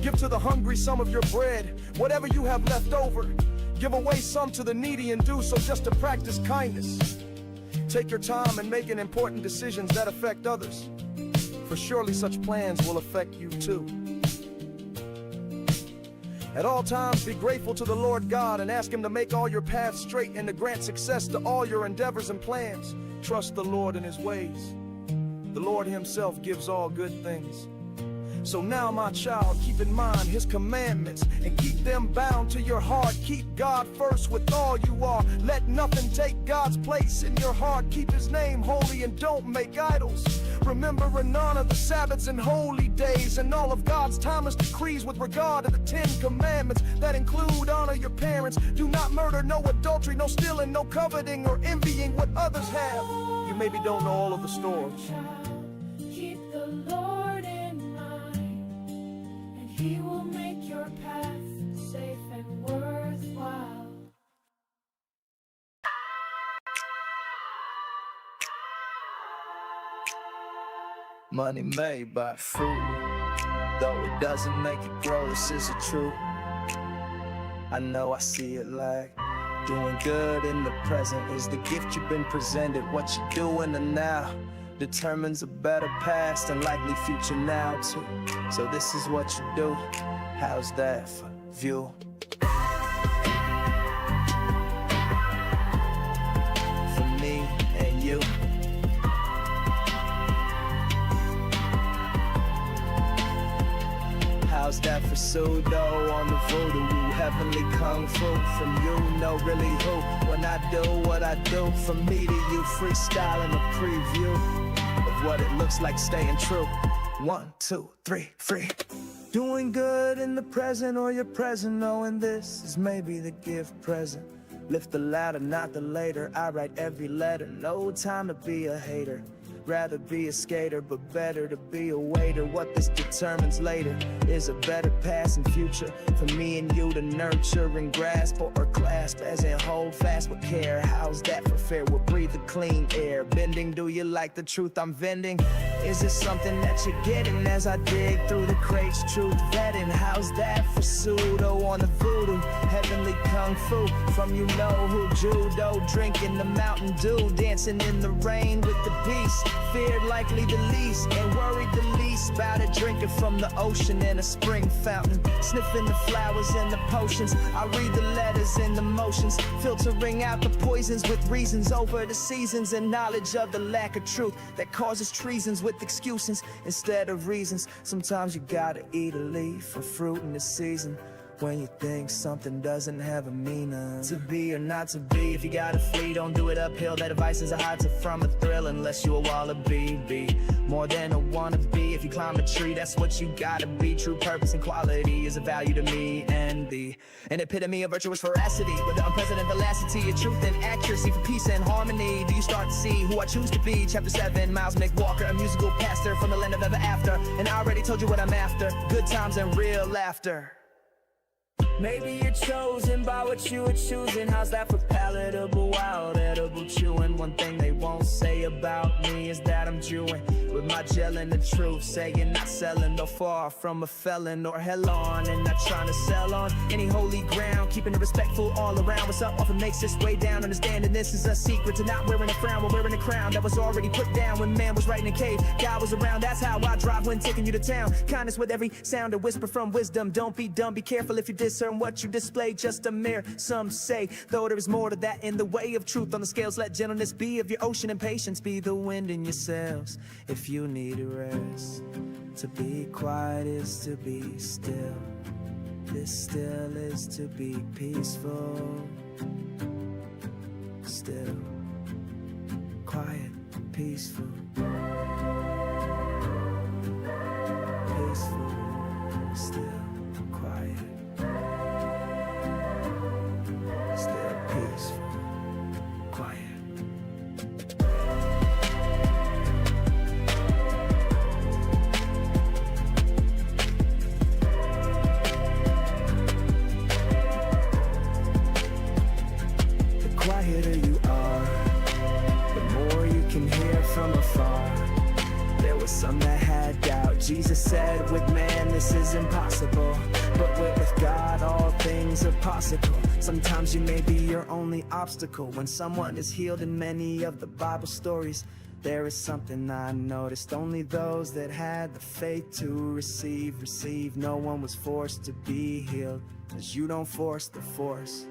Give to the hungry some of your bread, whatever you have left over. Give away some to the needy, and do so just to practice kindness. Take your time in making important decisions that affect others, for surely such plans will affect you too. At all times be grateful to the Lord God, and ask Him to make all your paths straight and to grant success to all your endeavors and plans. Trust the Lord in His ways. The Lord Himself gives all good things. So now, my child, keep in mind His commandments and keep them bound to your heart. Keep God first with all you are. Let nothing take God's place in your heart. Keep His name holy and don't make idols. Remember and honor the Sabbaths and holy days, and all of God's timeless decrees with regard to the 10 commandments that include honor your parents. Do not murder, no adultery, no stealing, no coveting or envying what others have. You maybe don't know all of the stories. Keep the Lord in mind, and He will make your path safe and worthwhile. Money made by fruit, though it doesn't make it grow. This is the truth. I know I see it like doing good in the present is the gift you've been presented. What you do in the now determines a better past and likely future now too. So this is what you do. How's that for view? For me and you. How's that for pseudo on the voodoo? Heavenly kung fu from you, no really who. When I do what I do, from me to you, freestyling a preview of what it looks like staying true. 1, 2, 3, free. Doing good in the present or your present, knowing this is maybe the gift present. Lift the ladder, not the later. I write every letter, no time to be a hater. Rather be a skater, but better to be a waiter. What this determines later is a better past and future for me and you to nurture and grasp, or clasp as in hold fast with care. How's that for fair? We'll breathe the clean air. Bending, do you like the truth I'm vending? Is it something that you're getting as I dig through the crates? Truth vetting, how's that for pseudo on the voodoo? Heavenly kung fu from you know who. Judo, drinking the Mountain Dew, dancing in the rain with the beast. Feared likely the least, and worried the least about it. Drinking from the ocean in a spring fountain, sniffing the flowers and the potions. I read the letters and the motions, filtering out the poisons with reasons over the seasons, and knowledge of the lack of truth that causes treasons with excuses instead of reasons. Sometimes you gotta eat a leaf or fruit in the season when you think something doesn't have a meaning. To be or not to be, if you gotta flee, don't do it uphill. That advice is a hide from a thrill unless you a wallaby. Be more than a wannabe. If you climb a tree, that's what you gotta be. True purpose and quality is a value to me, and an epitome of virtuous veracity with the unprecedented velocity of truth and accuracy for peace and harmony. Do you start to see who I choose to be? Chapter 7, Miles McWalker, a musical pastor from the land of ever after. And I already told you what I'm after, good times and real laughter. Maybe you're chosen by what you were choosing. How's that for palatable, wild, edible chewing? One thing they won't say about me is that I'm Jewing with my gel and the truth, saying not selling, though far from a felon or hell on, and not trying to sell on any holy ground, keeping it respectful all around. What's up often makes its way down, understanding this is a secret to not wearing a frown while wearing a crown that was already put down when man was writing a cave. God was around, that's how I drive when taking you to town. Kindness with every sound, a whisper from wisdom. Don't be dumb, be careful if you discern what you display, just a mirror, some say, though there is more to that in the way of truth on the scales. Let gentleness be of your ocean and patience be the wind in your sails. If you need a rest, to be quiet is to be still. This still is to be peaceful. Still, quiet, peaceful. Peaceful, still, quiet. Still peaceful, quiet. The quieter you are, the more you can hear from afar. There was some that had doubt. Jesus said, with man this is impossible, but with God all things are possible. Sometimes you may be your only obstacle. When someone is healed in many of the Bible stories, there is something I noticed. Only those that had the faith to receive. No one was forced to be healed, 'cause you don't force the force.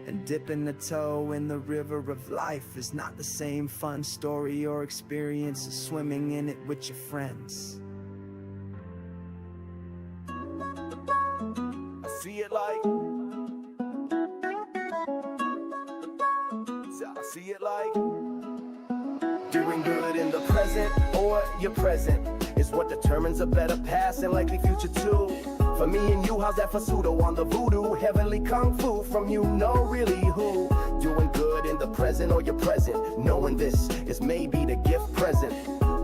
And dipping the toe in the river of life is not the same fun story or experience as swimming in it with your friends. I see it like, I see it like doing good in the present or your present is what determines a better past and likely future too. For me and you, how's that for pseudo on the voodoo? Heavenly kung fu from you know really who. Doing good in the present or your present, knowing this is maybe the gift present.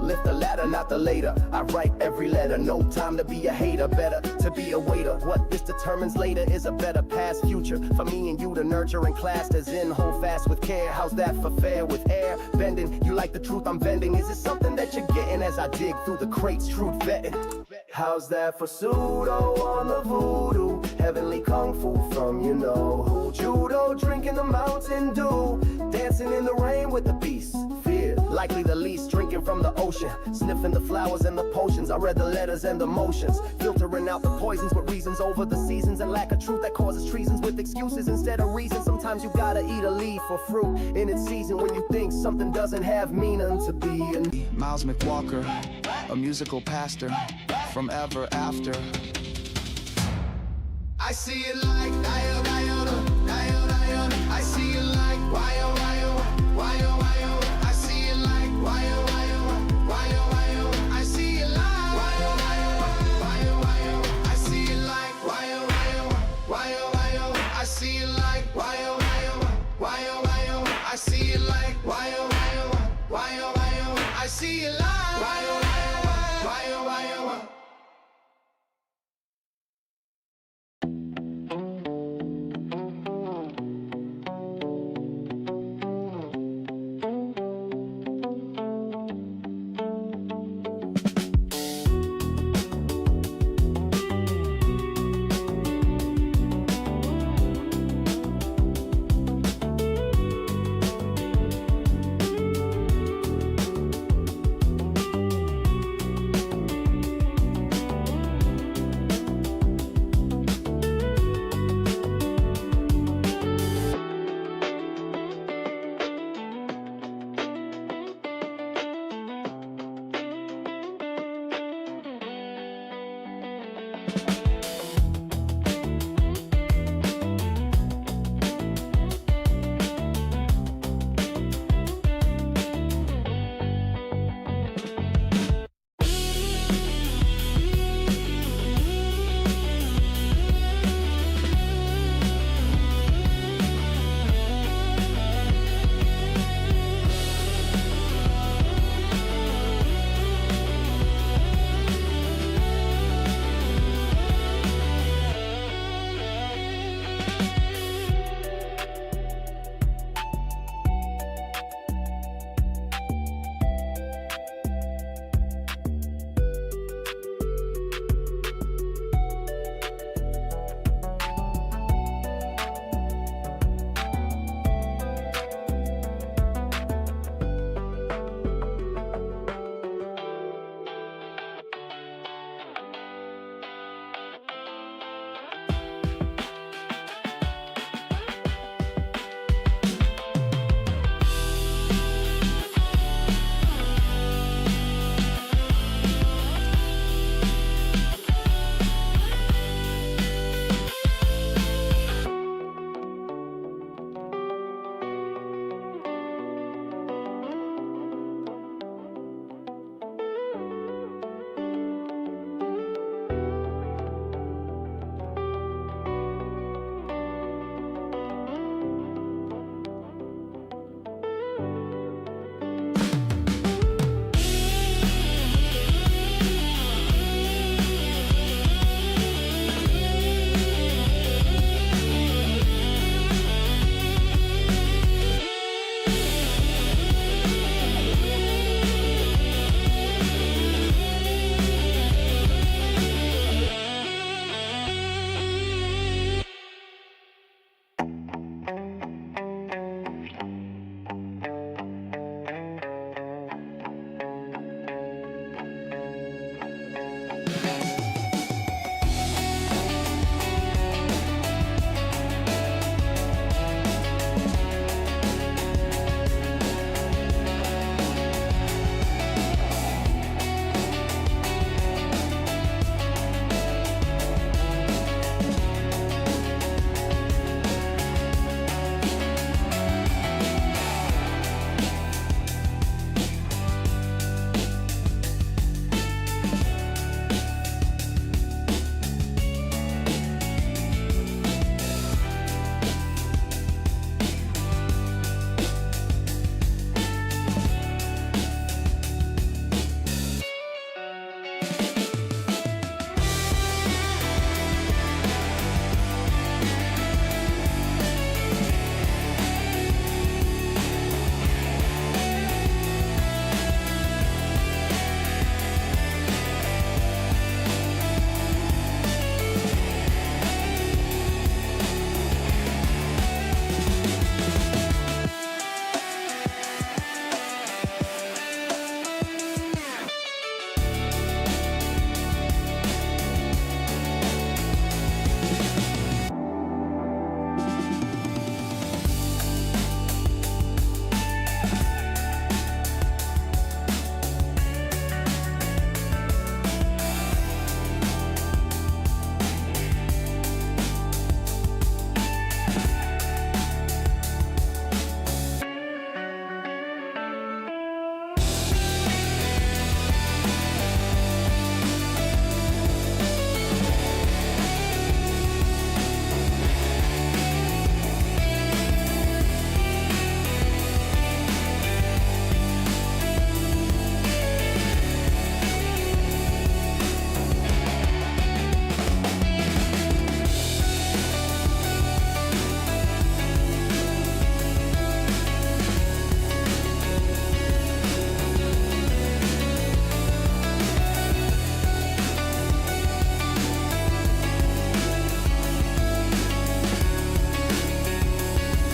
Lift the ladder, not the later. I write every letter, no time to be a hater. Better to be a waiter. What this determines later is a better past future. For me and you to nurture and class as in hold fast with care. How's that for fair with air bending? You like the truth I'm bending? Is it something that you're getting as I dig through the crates, truth vetting? How's that for pseudo on the voodoo? Heavenly kung fu from you know who. Judo, drinking the Mountain Dew, dancing in the rain with the beast. Fear, likely the least, drinking from the ocean, sniffing the flowers and the potions. I read the letters and the motions, filtering out the poisons with reasons over the seasons, and lack of truth that causes treasons with excuses instead of reason. Sometimes you gotta eat a leaf or fruit in its season when you think something doesn't have meaning to be. Miles McWalker, a musical pastor from ever after. I see it like dial, dial,